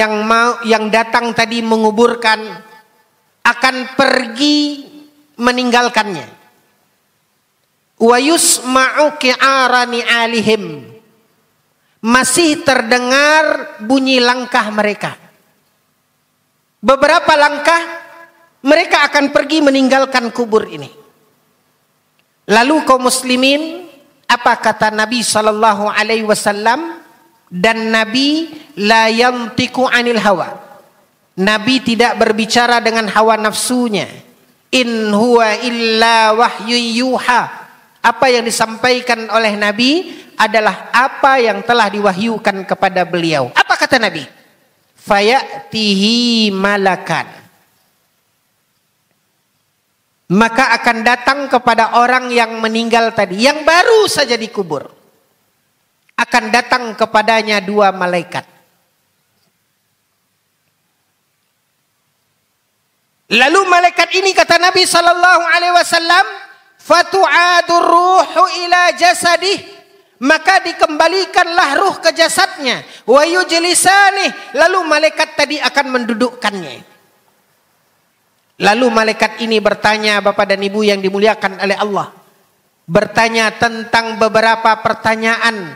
yang datang tadi menguburkan akan pergi meninggalkannya, wa yusma'u qi'arani alihim, masih terdengar bunyi langkah mereka. Beberapa langkah mereka akan pergi meninggalkan kubur ini. Lalu kaum muslimin, apa kata Nabi Sallallahu Alaihi Wasallam? Dan Nabi la yantiqu anil hawa. Nabi tidak berbicara dengan hawa nafsunya. In huwa illa wahyu yuha. Apa yang disampaikan oleh Nabi adalah apa yang telah diwahyukan kepada beliau. Apa kata Nabi? Fayatihi malakan. Maka akan datang kepada orang yang meninggal tadi, yang baru saja dikubur, akan datang kepadanya dua malaikat. Lalu malaikat ini, kata Nabi Sallallahu Alaihi Wasallam, fatu'adur ruhu ila jasadih, maka dikembalikanlah ruh ke jasadnya. Wa yujlisanih, lalu malaikat tadi akan mendudukkannya. Lalu malaikat ini bertanya, Bapak dan Ibu yang dimuliakan oleh Allah, bertanya tentang beberapa pertanyaan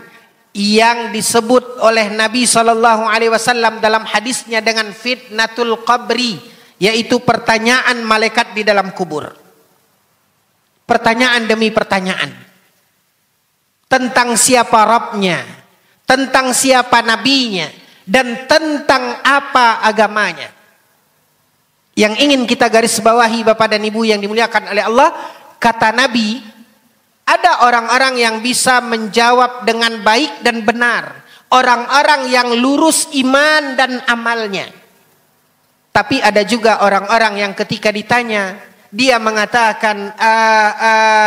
yang disebut oleh Nabi Sallallahu Alaihi Wasallam dalam hadisnya dengan fitnatul qabri, yaitu pertanyaan malaikat di dalam kubur. Pertanyaan demi pertanyaan tentang siapa Rabbnya, tentang siapa nabinya, dan tentang apa agamanya. Yang ingin kita garis bawahi Bapak dan Ibu yang dimuliakan oleh Allah, kata Nabi, ada orang-orang yang bisa menjawab dengan baik dan benar, orang-orang yang lurus iman dan amalnya. Tapi ada juga orang-orang yang ketika ditanya, dia mengatakan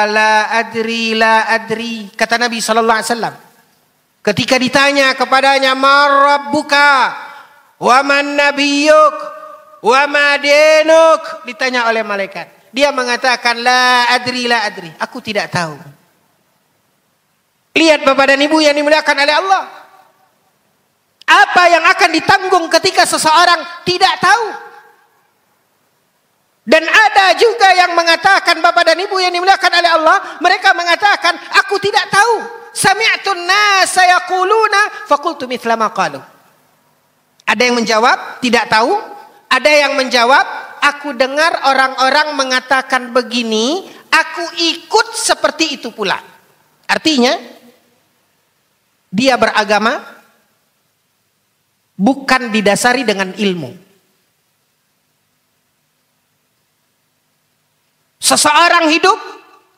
la adri. Kata Nabi SAW, ketika ditanya kepadanya, man rabbuka wa man nabiyyuk wa ma dinuk, ditanya oleh malaikat, dia mengatakan la adri, aku tidak tahu. Lihat Bapak dan Ibu yang dimuliakan oleh Allah, apa yang akan ditanggung ketika seseorang tidak tahu. Dan ada juga yang mengatakan, Bapak dan Ibu yang dimuliakan oleh Allah, mereka mengatakan, aku tidak tahu. Sami'tun nasa yaquluna faqultu mithla ma qalu. Ada yang menjawab tidak tahu, ada yang menjawab aku dengar orang-orang mengatakan begini, aku ikut seperti itu pula. Artinya dia beragama bukan didasari dengan ilmu. Seseorang hidup,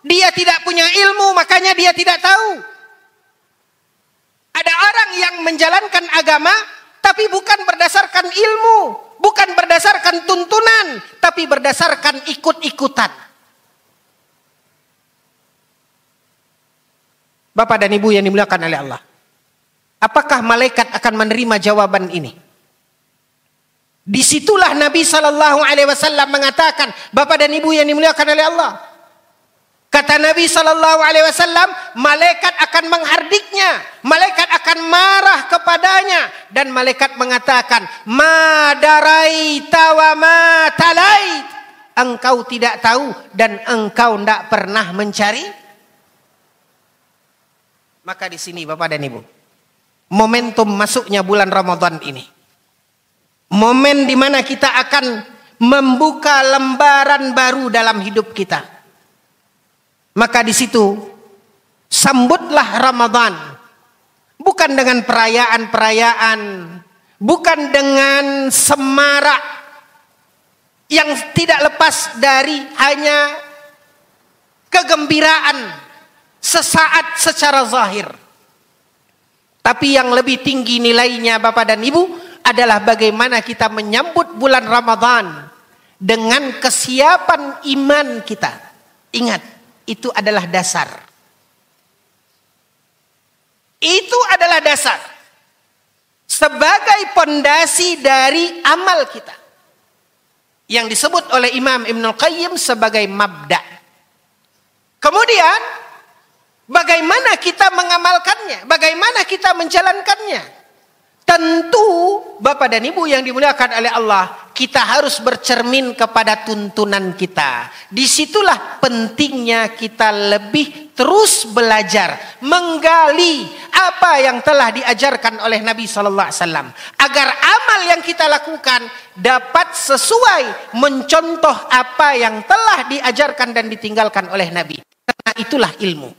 dia tidak punya ilmu, makanya dia tidak tahu. Ada orang yang menjalankan agama, tapi bukan berdasarkan ilmu, bukan berdasarkan tuntunan, tapi berdasarkan ikut-ikutan. Bapak dan Ibu yang dimuliakan oleh Allah, apakah malaikat akan menerima jawaban ini? Disitulah Nabi SAW mengatakan, Bapak dan Ibu yang dimuliakan oleh Allah, kata Nabi SAW, malaikat akan menghardiknya, malaikat akan marah kepadanya, dan malaikat mengatakan, ma daraita wa ma talait, engkau tidak tahu dan engkau tidak pernah mencari. Maka di sini Bapak dan Ibu, momentum masuknya bulan Ramadan ini, momen di mana kita akan membuka lembaran baru dalam hidup kita. Maka di situ sambutlah Ramadan, bukan dengan perayaan-perayaan, bukan dengan semarak yang tidak lepas dari hanya kegembiraan sesaat secara zahir. Tapi yang lebih tinggi nilainya Bapak dan Ibu adalah bagaimana kita menyambut bulan Ramadan dengan kesiapan iman kita. Ingat, itu adalah dasar. Itu adalah dasar sebagai pondasi dari amal kita, yang disebut oleh Imam Ibnul Qayyim sebagai mabda. Kemudian bagaimana kita mengamalkannya, bagaimana kita menjalankannya? Tentu Bapak dan Ibu yang dimuliakan oleh Allah, kita harus bercermin kepada tuntunan kita. Disitulah pentingnya kita lebih terus belajar, menggali apa yang telah diajarkan oleh Nabi SAW, agar amal yang kita lakukan dapat sesuai mencontoh apa yang telah diajarkan dan ditinggalkan oleh Nabi. Karena itulah ilmu,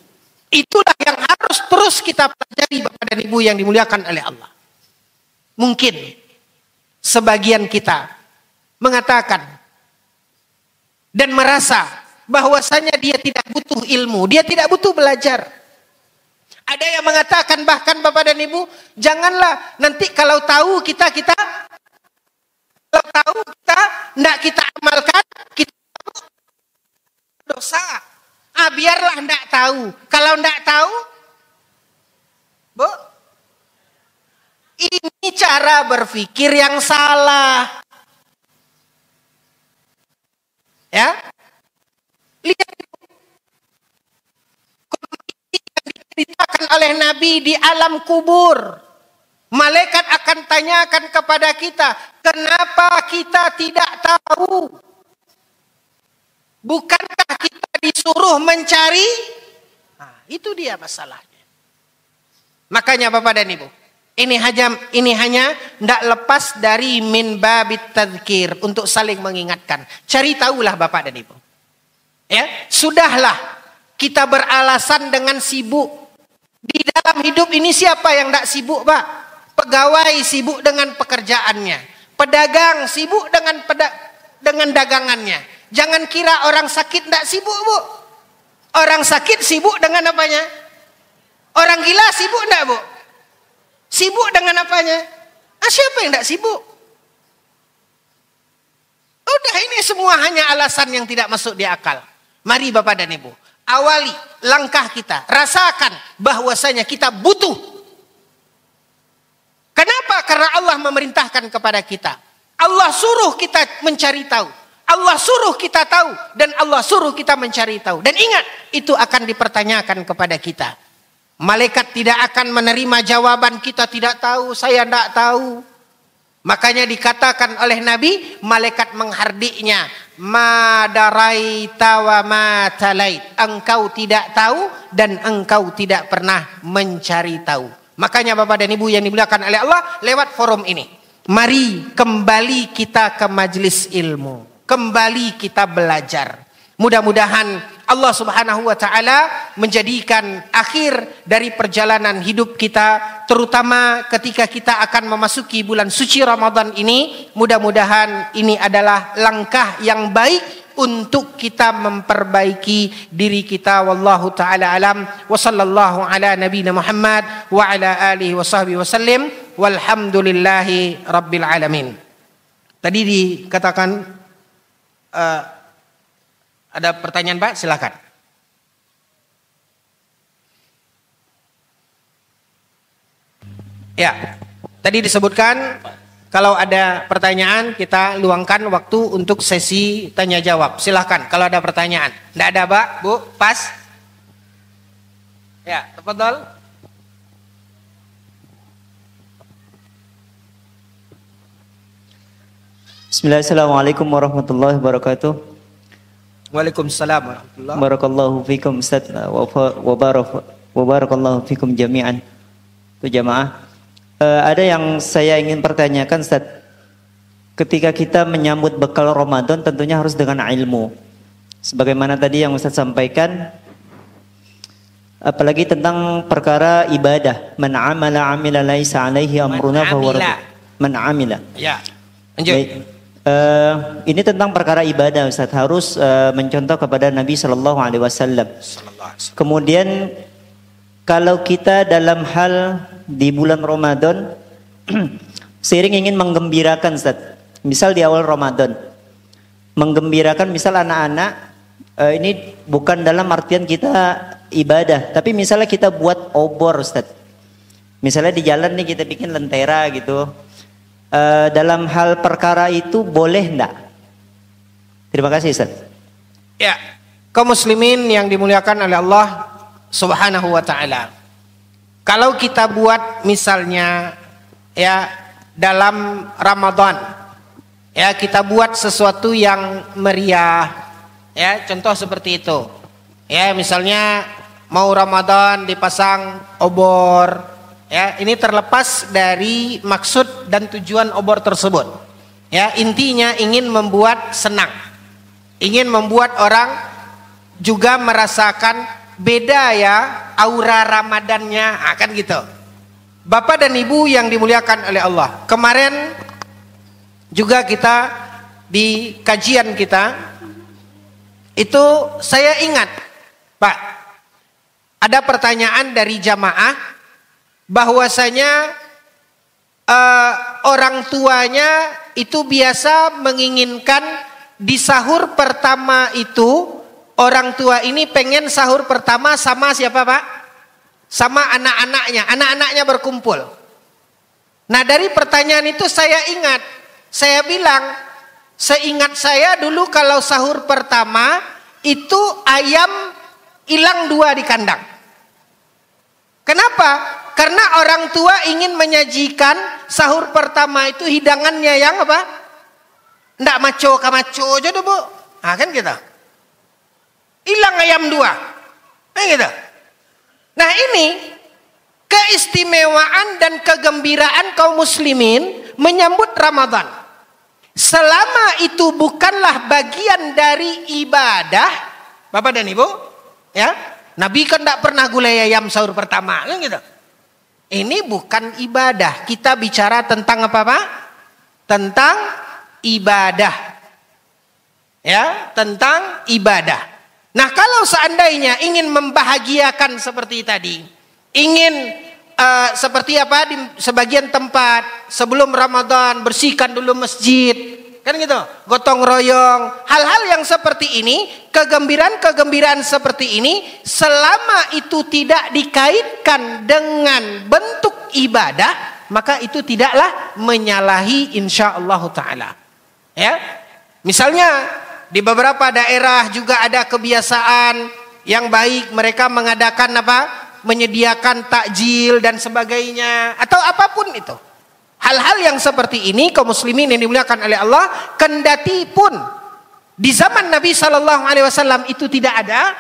itulah yang harus terus kita pelajari Bapak dan Ibu yang dimuliakan oleh Allah. Mungkin sebagian kita mengatakan dan merasa bahwasanya dia tidak butuh ilmu, dia tidak butuh belajar. Ada yang mengatakan bahkan Bapak dan Ibu, janganlah nanti kalau tahu kita kalau tahu kita tidak kita amalkan, kita dosa. Biarlah tidak tahu. Kalau tidak tahu, Bu, ini cara berpikir yang salah. Ya. Lihat kondisi yang diceritakan oleh Nabi di alam kubur. Malaikat akan tanyakan kepada kita, kenapa kita tidak tahu? Bukankah kita disuruh mencari? Nah, itu dia masalahnya. Makanya Bapak dan Ibu, Ini hanya tidak lepas dari min babit tadzkir, untuk saling mengingatkan. Cari tahulah Bapak dan Ibu. Ya, sudahlah kita beralasan dengan sibuk. Di dalam hidup ini siapa yang tidak sibuk, Pak? Pegawai sibuk dengan pekerjaannya, pedagang sibuk dengan dagangannya. Jangan kira orang sakit tidak sibuk, Bu. Orang sakit sibuk dengan apanya? Orang gila sibuk tidak, Bu? Sibuk dengan apanya? Siapa yang tidak sibuk? Udah, ini semua hanya alasan yang tidak masuk di akal. Mari Bapak dan Ibu, awali langkah kita. Rasakan bahwasanya kita butuh. Kenapa? Karena Allah memerintahkan kepada kita. Allah suruh kita mencari tahu. Allah suruh kita tahu. Dan Allah suruh kita mencari tahu. Dan ingat, itu akan dipertanyakan kepada kita. Malaikat tidak akan menerima jawaban kita tidak tahu, saya tidak tahu. Makanya dikatakan oleh Nabi, malaikat menghardiknya, ma daraita wa ma talait. Engkau tidak tahu dan engkau tidak pernah mencari tahu. Makanya Bapak dan Ibu yang dimuliakan oleh Allah, lewat forum ini, mari kembali kita ke majelis ilmu. Kembali kita belajar. Mudah-mudahan Allah Subhanahu wa taala menjadikan akhir dari perjalanan hidup kita, terutama ketika kita akan memasuki bulan suci Ramadan ini. Mudah-mudahan ini adalah langkah yang baik untuk kita memperbaiki diri kita. Wallahu taala alam, wa sallallahu ala nabiyina Muhammad wa ala alihi wa sahbihi wasallim, walhamdulillahi rabbil alamin. Tadi dikatakan ada pertanyaan, Pak? Silakan. Ya, tadi disebutkan kalau ada pertanyaan kita luangkan waktu untuk sesi tanya jawab. Silakan kalau ada pertanyaan. Tidak ada, Pak? Bu, pas? Ya, tafadhol. Bismillahirrahmanirrahim. Assalamualaikum warahmatullahi wabarakatuh. Waalaikumsalam warahmatullahi wabarakatuh. Barakallahu fikum Ustaz wa barakallahu fikum jami'an. Itu jamaah. Ada yang saya ingin pertanyakan, Ustaz. Ketika kita menyambut bekal Ramadan tentunya harus dengan ilmu. Sebagaimana tadi yang Ustaz sampaikan, apalagi tentang perkara ibadah. Man amila amila laisa alaihi amruna fahuwa radd. Man amila. Ya. Lanjut. Baik. Ini tentang perkara ibadah, Ustaz, harus mencontoh kepada Nabi Shallallahu Alaihi Wasallam. Kemudian kalau kita dalam hal di bulan Ramadan sering ingin menggembirakan, Ustaz, misal di awal Ramadan, menggembirakan misal anak-anak, ini bukan dalam artian kita ibadah, tapi misalnya kita buat obor, Ustaz. Misalnya di jalan nih kita bikin lentera gitu. Dalam hal perkara itu boleh enggak? Terima kasih, Ustaz. Ya, kaum muslimin yang dimuliakan oleh Allah Subhanahu wa taala. Kalau kita buat misalnya ya dalam Ramadan, ya kita buat sesuatu yang meriah, ya contoh seperti itu. Ya misalnya mau Ramadan dipasang obor. Ya, ini terlepas dari maksud dan tujuan obor tersebut. Ya, intinya ingin membuat senang. Ingin membuat orang juga merasakan beda ya aura Ramadannya, kan gitu. Bapak dan Ibu yang dimuliakan oleh Allah. Kemarin juga kita di kajian kita itu saya ingat, Pak, ada pertanyaan dari jamaah bahwasanya orang tuanya itu biasa menginginkan di sahur pertama itu, orang tua ini pengen sahur pertama sama siapa, Pak? Sama anak-anaknya berkumpul. Nah dari pertanyaan itu saya ingat, saya bilang, seingat saya dulu kalau sahur pertama itu ayam hilang 2 di kandang. Kenapa? Karena orang tua ingin menyajikan sahur pertama itu hidangannya yang apa? Ndak maco kamaco aja tuh, Bu. Kan gitu. Hilang ayam 2. Gitu. Nah ini keistimewaan dan kegembiraan kaum muslimin menyambut Ramadan. Selama itu bukanlah bagian dari ibadah, Bapak dan Ibu, ya, Nabi kan tidak pernah gulai ayam sahur pertama, kan gitu. Ini bukan ibadah. Kita bicara tentang apa, Pak? Tentang ibadah. Ya, tentang ibadah. Nah, kalau seandainya ingin membahagiakan seperti tadi, ingin seperti apa di sebagian tempat sebelum Ramadan bersihkan dulu masjid, kan gitu, gotong royong, hal-hal yang seperti ini, kegembiraan seperti ini, selama itu tidak dikaitkan dengan bentuk ibadah, maka itu tidaklah menyalahi insyaallah taala. Ya, misalnya di beberapa daerah juga ada kebiasaan yang baik, mereka mengadakan apa? Menyediakan takjil dan sebagainya, atau apapun itu. Hal-hal yang seperti ini kaum muslimin yang dimuliakan oleh Allah, kendati pun di zaman Nabi sallallahu alaihi wasallam itu tidak ada,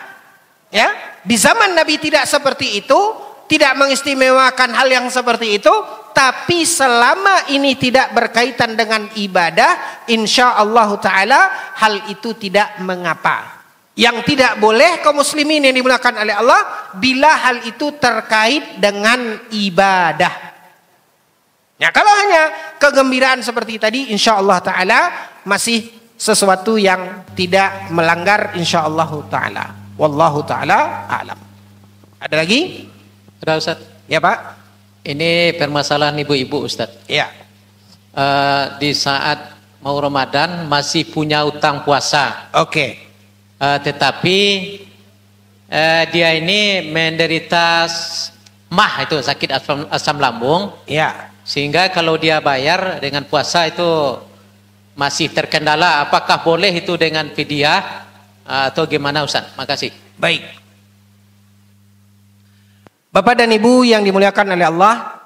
ya. Di zaman Nabi tidak seperti itu, tidak mengistimewakan hal yang seperti itu, tapi selama ini tidak berkaitan dengan ibadah, insyaallah taala hal itu tidak mengapa. Yang tidak boleh kaum muslimin yang dimuliakan oleh Allah bila hal itu terkait dengan ibadah. Ya, kalau hanya kegembiraan seperti tadi, insyaallah taala masih sesuatu yang tidak melanggar insyaallah taala. Wallahu taala a'lam. Ada lagi? Ada, Ustaz? Ya, Pak. Ini permasalahan ibu-ibu, Ustaz. Ya. Di saat mau Ramadan masih punya utang puasa. Oke. Tetapi dia ini menderita mah, itu sakit asam lambung. Ya. Sehingga kalau dia bayar dengan puasa itu masih terkendala. Apakah boleh itu dengan fidyah atau gimana, Ustaz? Makasih. Baik. Bapak dan Ibu yang dimuliakan oleh Allah,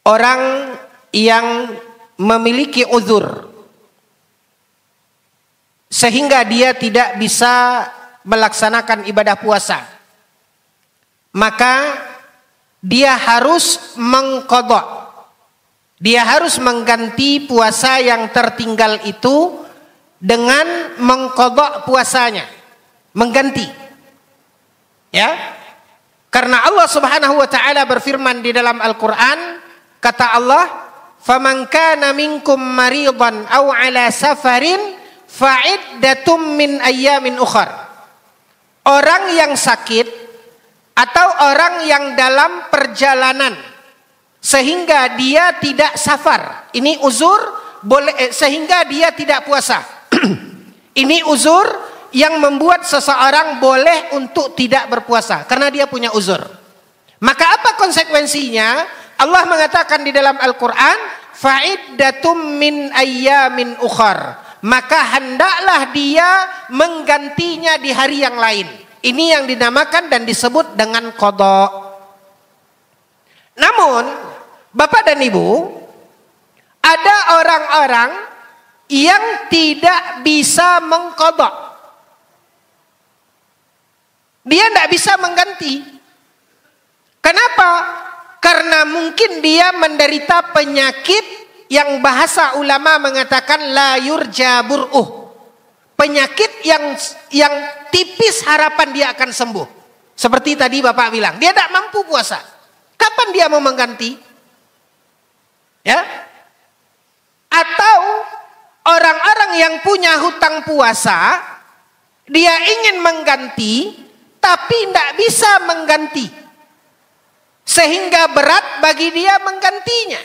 orang yang memiliki uzur sehingga dia tidak bisa melaksanakan ibadah puasa, maka dia harus mengqadha. Dia harus mengganti puasa yang tertinggal itu dengan mengqadha puasanya, mengganti. Ya. Karena Allah Subhanahu wa taala berfirman di dalam Al-Qur'an, kata Allah, "Faman kana minkum maridan aw ala safarin fa'iddatum min ayyamin ukhar." Orang yang sakit atau orang yang dalam perjalanan sehingga dia tidak safar, ini uzur, boleh sehingga dia tidak puasa. Ini uzur yang membuat seseorang boleh untuk tidak berpuasa karena dia punya uzur. Maka apa konsekuensinya? Allah mengatakan di dalam Al-Qur'an, fa'iddatum min ayyamin ukhar. Maka hendaklah dia menggantinya di hari yang lain. Ini yang dinamakan dan disebut dengan qadha. Namun, Bapak dan Ibu, ada orang-orang yang tidak bisa mengqadha. Dia tidak bisa mengganti. Kenapa? Karena mungkin dia menderita penyakit yang bahasa ulama mengatakan la yurja bur'uh. Penyakit yang tipis harapan dia akan sembuh. Seperti tadi Bapak bilang, dia tidak mampu puasa. Kapan dia mau mengganti? Ya? Atau orang-orang yang punya hutang puasa, dia ingin mengganti, tapi tidak bisa mengganti. Sehingga berat bagi dia menggantinya.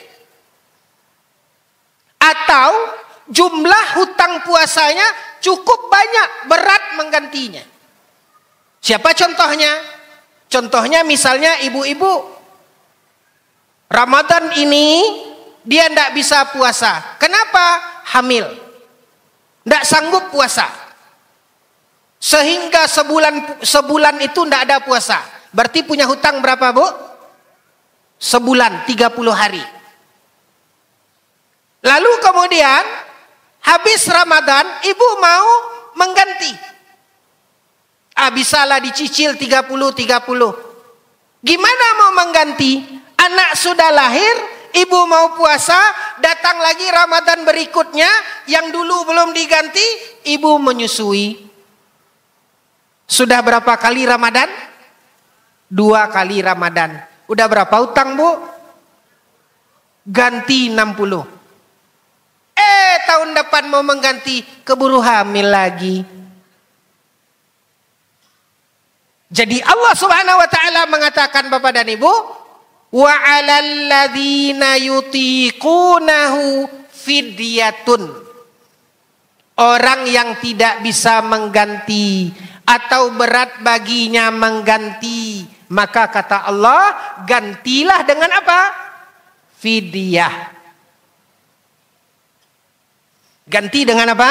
Atau jumlah hutang puasanya cukup banyak, berat menggantinya. Siapa contohnya? Contohnya misalnya ibu-ibu. Ramadan ini dia tidak bisa puasa. Kenapa? Hamil. Tidak sanggup puasa. Sehingga sebulan itu tidak ada puasa. Berarti punya hutang berapa, Bu? Sebulan, 30 hari. Lalu kemudian habis Ramadan, ibu mau mengganti. Bisalah dicicil 30. Gimana mau mengganti? Anak sudah lahir, ibu mau puasa, datang lagi Ramadan berikutnya, yang dulu belum diganti, ibu menyusui. Sudah berapa kali Ramadan? 2 kali Ramadan. Udah berapa utang, Bu? Ganti 60. Tahun depan mau mengganti, keburu hamil lagi. Jadi Allah Subhanahu wa taala mengatakan Bapak dan Ibu, wa 'alal ladzina yutiqunahu fidyatun. Orang yang tidak bisa mengganti atau berat baginya mengganti, maka kata Allah, gantilah dengan apa? Fidyah. Ganti dengan apa?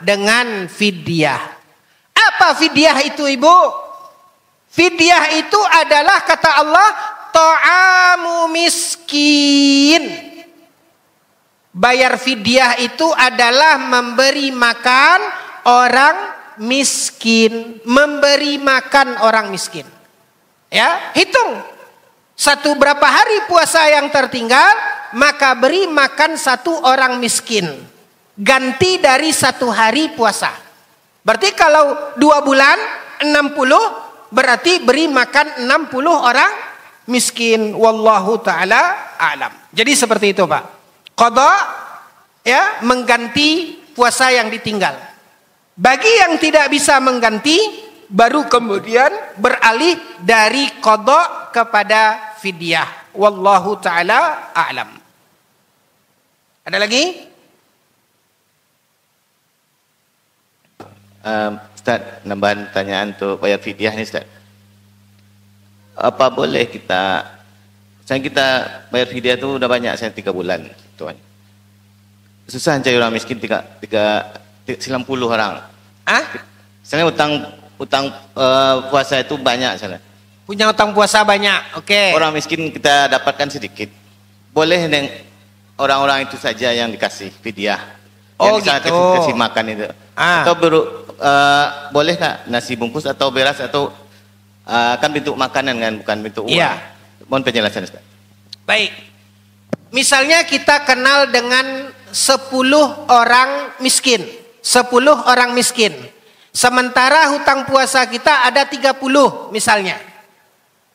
Dengan fidyah. Apa fidyah itu, Ibu? Fidyah itu adalah kata Allah, ta'amu miskin. Bayar fidyah itu adalah memberi makan orang miskin, memberi makan orang miskin. Ya, hitung. Satu berapa hari puasa yang tertinggal, maka beri makan 1 orang miskin. Ganti dari 1 hari puasa. Berarti kalau 2 bulan 60, berarti beri makan 60 orang miskin. Wallahu ta'ala a'lam. Jadi seperti itu, Pak. Qadha, ya, mengganti puasa yang ditinggal. Bagi yang tidak bisa mengganti, baru kemudian beralih dari qadha kepada fidyah. Wallahu ta'ala a'lam. Ada lagi? Ustaz, nambahan pertanyaan untuk bayar fidyah ni, Ustaz. Apa boleh kita, misalnya kita bayar fidyah tu udah banyak, saya 3 bulan, tuan. Susah cari orang miskin 90 orang. Misalnya utang puasa itu banyak sana. Punya utang puasa banyak, oke. Orang miskin kita dapatkan sedikit. Boleh dengan orang-orang itu saja yang dikasih fidyah. Oh yang gitu. Kasih makan itu. Atau boleh nggak nasi bungkus atau beras atau kan bentuk makanan kan, bukan bentuk uang. Iya. Mohon penjelasan, Ustaz. Baik. Misalnya kita kenal dengan 10 orang miskin. 10 orang miskin. Sementara hutang puasa kita ada 30 misalnya.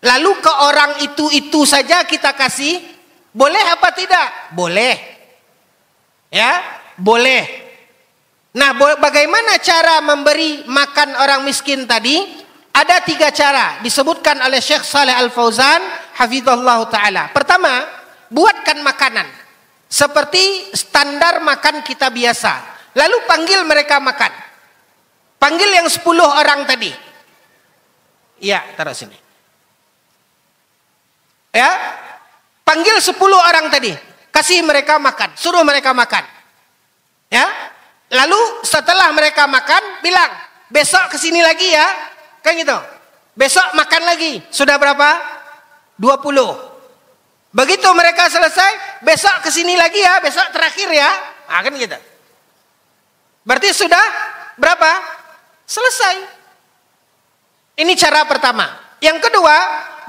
Lalu ke orang itu saja kita kasih, boleh apa tidak? Boleh. Ya, boleh. Nah, bagaimana cara memberi makan orang miskin tadi? Ada 3 cara disebutkan oleh Syekh Saleh Al-Fauzan hafizahullah ta'ala. Pertama, buatkan makanan seperti standar makan kita biasa. Lalu panggil mereka makan. Panggil yang 10 orang tadi. Iya, taruh sini. Ya, panggil 10 orang tadi. Kasih mereka makan, suruh mereka makan. Ya, lalu setelah mereka makan, bilang, besok kesini lagi ya. Kan gitu. Besok makan lagi. Sudah berapa? 20. Begitu mereka selesai, besok kesini lagi ya, besok terakhir ya. Nah, kan gitu. Berarti sudah berapa? Selesai. Ini cara pertama. Yang kedua,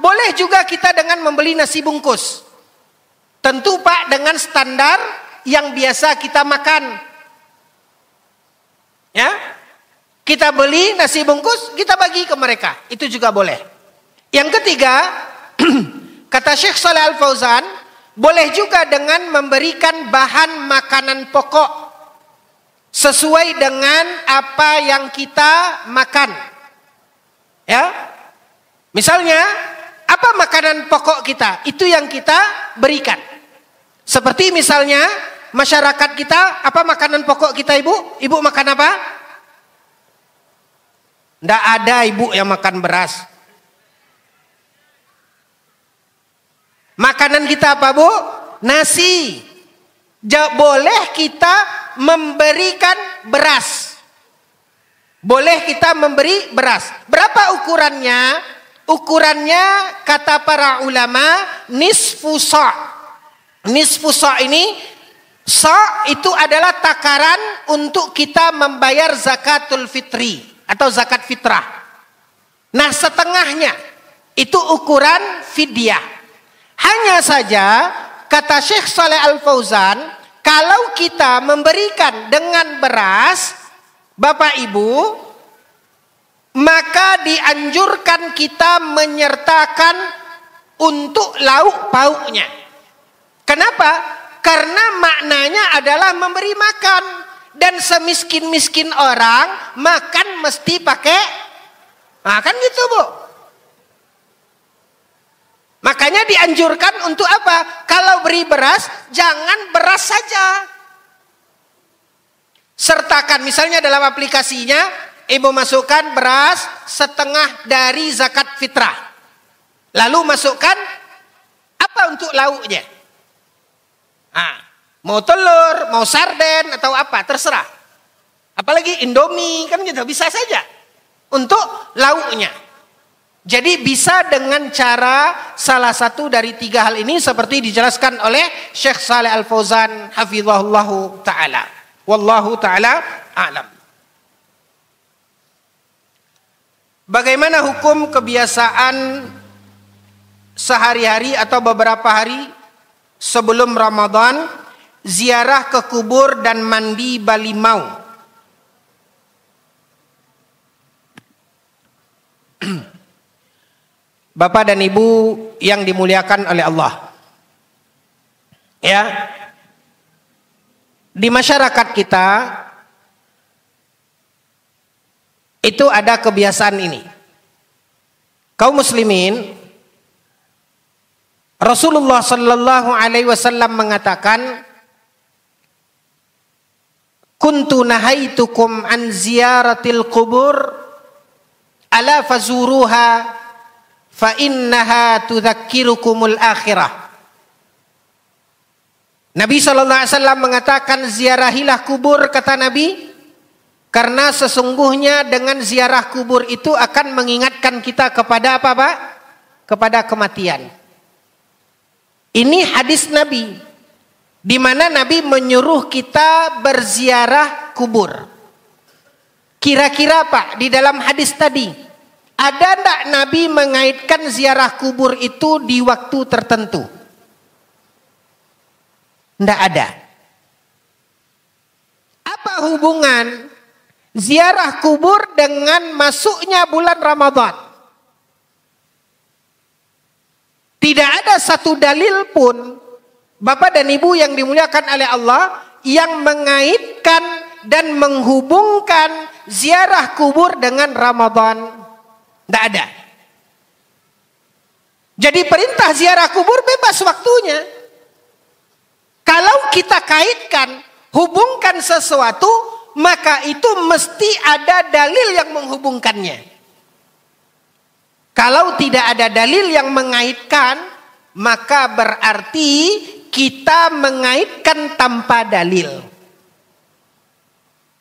boleh juga kita dengan membeli nasi bungkus. Tentu Pak dengan standar yang biasa kita makan. Ya, kita beli nasi bungkus, kita bagi ke mereka. Itu juga boleh. Yang ketiga, kata Syekh Saleh Al-Fauzan, boleh juga dengan memberikan bahan makanan pokok sesuai dengan apa yang kita makan. Ya, misalnya apa makanan pokok kita, itu yang kita berikan. Seperti misalnya masyarakat kita, apa makanan pokok kita, Ibu? Ibu makan apa? Nggak ada Ibu yang makan beras. Makanan kita apa, Bu? Nasi. Boleh kita memberikan beras. Boleh kita memberi beras. Berapa ukurannya? Ukurannya kata para ulama nisfu sa'. Nisfu sa' ini, sa' itu adalah takaran untuk kita membayar zakatul fitri atau zakat fitrah. Nah, setengahnya Itu ukuran fidyah. Hanya saja kata Syekh Shalih Al Fauzan, kalau kita memberikan dengan beras, Bapak Ibu, maka dianjurkan kita menyertakan untuk lauk pauknya. Kenapa? Karena maknanya adalah memberi makan. Dan semiskin-miskin orang makan mesti pakai, nah kan gitu Bu. Makanya dianjurkan untuk apa? Kalau beri beras, jangan beras saja. Sertakan, misalnya dalam aplikasinya, Ibu masukkan beras setengah dari zakat fitrah. Lalu masukkan apa untuk lauknya? Mau telur, mau sarden, atau apa, terserah. Apalagi Indomie, kan gitu, bisa saja. Untuk lauknya. Jadi bisa dengan cara salah satu dari 3 hal ini seperti dijelaskan oleh Syekh Shalih Al Fauzan hafizahullahu ta'ala. Wallahu ta'ala a'lam. Bagaimana hukum kebiasaan sehari-hari atau beberapa hari sebelum Ramadan ziarah ke kubur dan mandi balimau? Bapak dan Ibu yang dimuliakan oleh Allah. Ya. Di masyarakat kita itu ada kebiasaan ini. Kaum muslimin, Rasulullah sallallahu alaihi wasallam mengatakan, "Kuntu nahaitukum an ziyaratil qubur ala fazuruha fa innaha tudzakkirukumul akhirah." Nabi SAW mengatakan, ziarahilah kubur, kata Nabi, karena sesungguhnya dengan ziarah kubur itu akan mengingatkan kita kepada apa Pak? Kepada kematian. Ini hadis Nabi, di mana Nabi menyuruh kita berziarah kubur. Kira-kira Pak, di dalam hadis tadi, ada enggak Nabi mengaitkan ziarah kubur itu di waktu tertentu? Enggak ada. Apa hubungan ziarah kubur dengan masuknya bulan Ramadan? Tidak ada satu dalil pun, Bapak dan Ibu yang dimuliakan oleh Allah, yang mengaitkan dan menghubungkan ziarah kubur dengan Ramadan. Tidak ada. Jadi perintah ziarah kubur bebas waktunya. Kalau kita kaitkan, hubungkan sesuatu, maka itu mesti ada dalil yang menghubungkannya. Kalau tidak ada dalil yang mengaitkan, maka berarti kita mengaitkan tanpa dalil.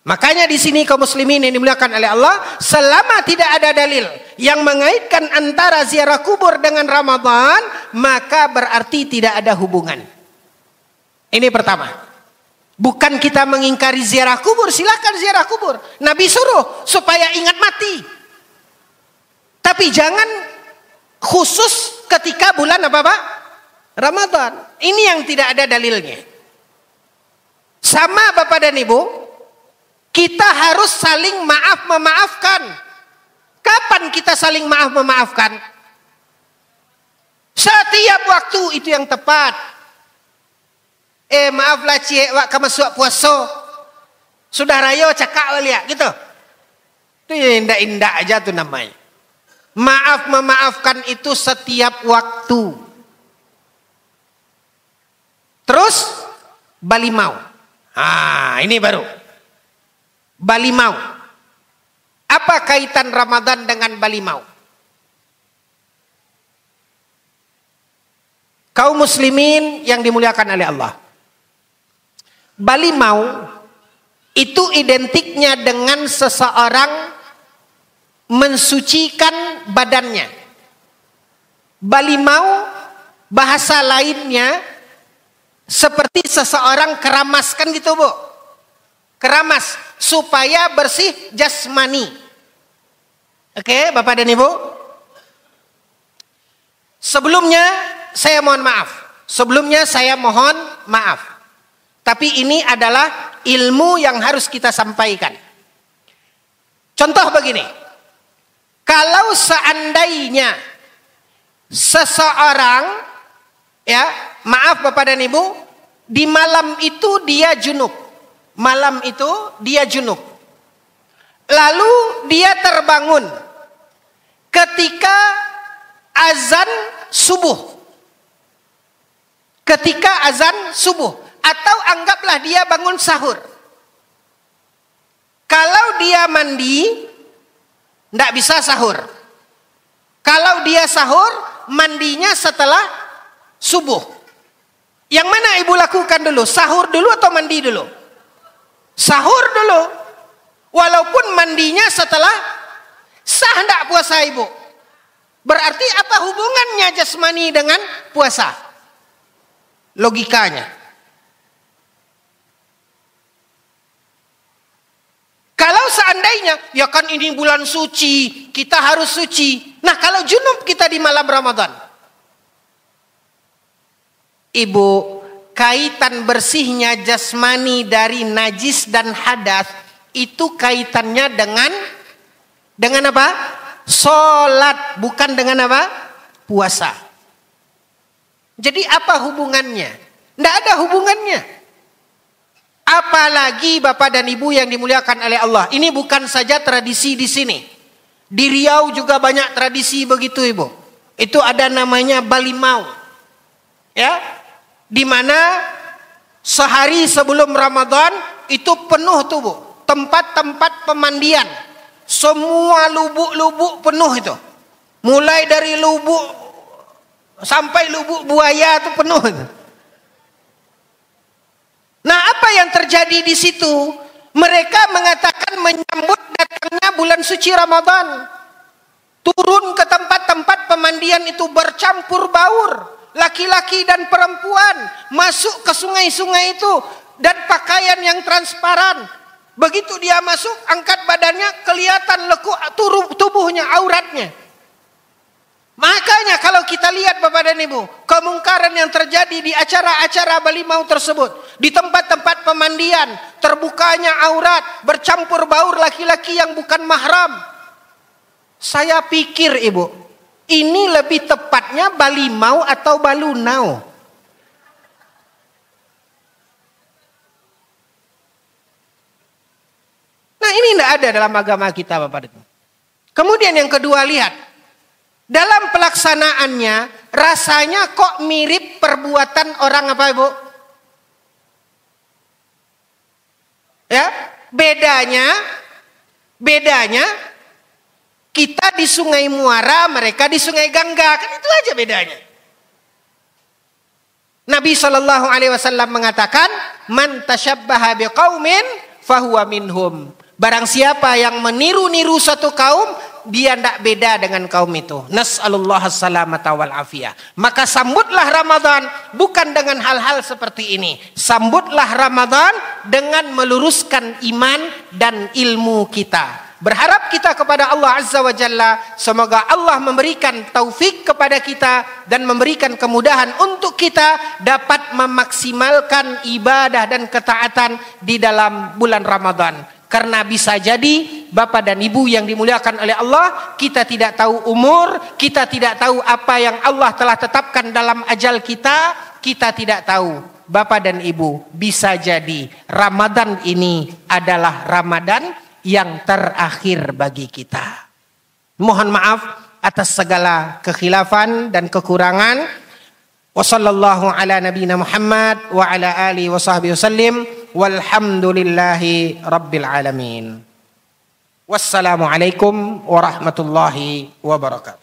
Makanya di sini kaum muslimin yang dimuliakan oleh Allah, selama tidak ada dalil yang mengaitkan antara ziarah kubur dengan Ramadan, maka berarti tidak ada hubungan. Ini pertama. Bukan kita mengingkari ziarah kubur, silakan ziarah kubur. Nabi suruh supaya ingat mati. Tapi jangan khusus ketika bulan apa Pak? Ramadan. Ini yang tidak ada dalilnya. Sama Bapak dan Ibu, kita harus saling maaf memaafkan. Kapan kita saling maaf memaafkan? Setiap waktu itu yang tepat. Maaflah cie, wak masuk puasa. Sudah rayo cakap walia, gitu. Itu yang indah-indah aja tuh namanya. Maaf memaafkan itu setiap waktu. Terus balimau. Ini baru. Balimau. Apa kaitan Ramadan dengan balimau? Kaum muslimin yang dimuliakan oleh Allah. Balimau itu identiknya dengan seseorang mensucikan badannya. Balimau bahasa lainnya seperti seseorang keramas, kan gitu Bu. Keramas supaya bersih jasmani. Oke, Bapak dan Ibu. Sebelumnya saya mohon maaf. Sebelumnya saya mohon maaf. Tapi ini adalah ilmu yang harus kita sampaikan. Contoh begini. Kalau seandainya seseorang, ya, maaf Bapak dan Ibu, di malam itu dia junub. Malam itu dia junub. Lalu dia terbangun ketika azan subuh. Ketika azan subuh. Atau anggaplah dia bangun sahur. Kalau dia mandi, tidak bisa sahur. Kalau dia sahur, mandinya setelah subuh. Yang mana ibu lakukan dulu? Sahur dulu atau mandi dulu? Sahur dulu. Walaupun mandinya setelah, sah tidak puasa ibu? Berarti apa hubungannya jasmani dengan puasa? Logikanya. Kalau seandainya, ya kan ini bulan suci, kita harus suci. Nah kalau junub kita di malam Ramadan. Ibu, kaitan bersihnya jasmani dari najis dan hadas, itu kaitannya dengan apa? Sholat, bukan dengan apa? Puasa. Jadi apa hubungannya? Tidak ada hubungannya. Apalagi Bapak dan Ibu yang dimuliakan oleh Allah. Ini bukan saja tradisi di sini. Di Riau juga banyak tradisi begitu Ibu. Itu ada namanya Balimau. Ya. Di mana sehari sebelum Ramadan itu penuh tuh Bu. Tempat-tempat pemandian. Semua lubuk-lubuk penuh itu. Mulai dari lubuk sampai lubuk buaya itu penuh itu. Nah, apa yang terjadi di situ? Mereka mengatakan menyambut datangnya bulan suci Ramadan. Turun ke tempat-tempat pemandian itu bercampur baur. Laki-laki dan perempuan masuk ke sungai-sungai itu dan pakaian yang transparan. Begitu dia masuk, angkat badannya, kelihatan lekuk tubuhnya, auratnya. Makanya kalau kita lihat Bapak dan Ibu, kemungkaran yang terjadi di acara-acara Balimau tersebut, di tempat-tempat pemandian, terbukanya aurat, bercampur baur laki-laki yang bukan mahram. Saya pikir Ibu, ini lebih tepatnya Balimau atau Balunau. Nah ini tidak ada dalam agama kita Bapak dan Ibu. Kemudian yang kedua, lihat. Dalam pelaksanaannya rasanya kok mirip perbuatan orang apa Ibu? Ya, bedanya kita di Sungai Muara, mereka di Sungai Gangga, kan itu aja bedanya. Nabi SAW mengatakan, "Man tasyabbaha biqaumin fahuwa minhum." Barang siapa yang meniru-niru satu kaum, dia tidak beda dengan kaum itu. Nas'alullah as-salamata wal afiyah. Maka sambutlah Ramadan bukan dengan hal-hal seperti ini. Sambutlah Ramadan dengan meluruskan iman dan ilmu kita. Berharap kita kepada Allah Azza wa Jalla, semoga Allah memberikan taufik kepada kita dan memberikan kemudahan untuk kita dapat memaksimalkan ibadah dan ketaatan di dalam bulan Ramadan. Karena bisa jadi Bapak dan Ibu yang dimuliakan oleh Allah, kita tidak tahu umur, kita tidak tahu apa yang Allah telah tetapkan dalam ajal kita, kita tidak tahu. Bapak dan Ibu, bisa jadi Ramadan ini adalah Ramadan yang terakhir bagi kita. Mohon maaf atas segala kekhilafan dan kekurangan. Wassallallahu ala nabiyina Muhammad wa ala alihi wa sahbihi wasallim. Walhamdulillahi rabbil alamin. Wassalamualaikum warahmatullahi wabarakatuh.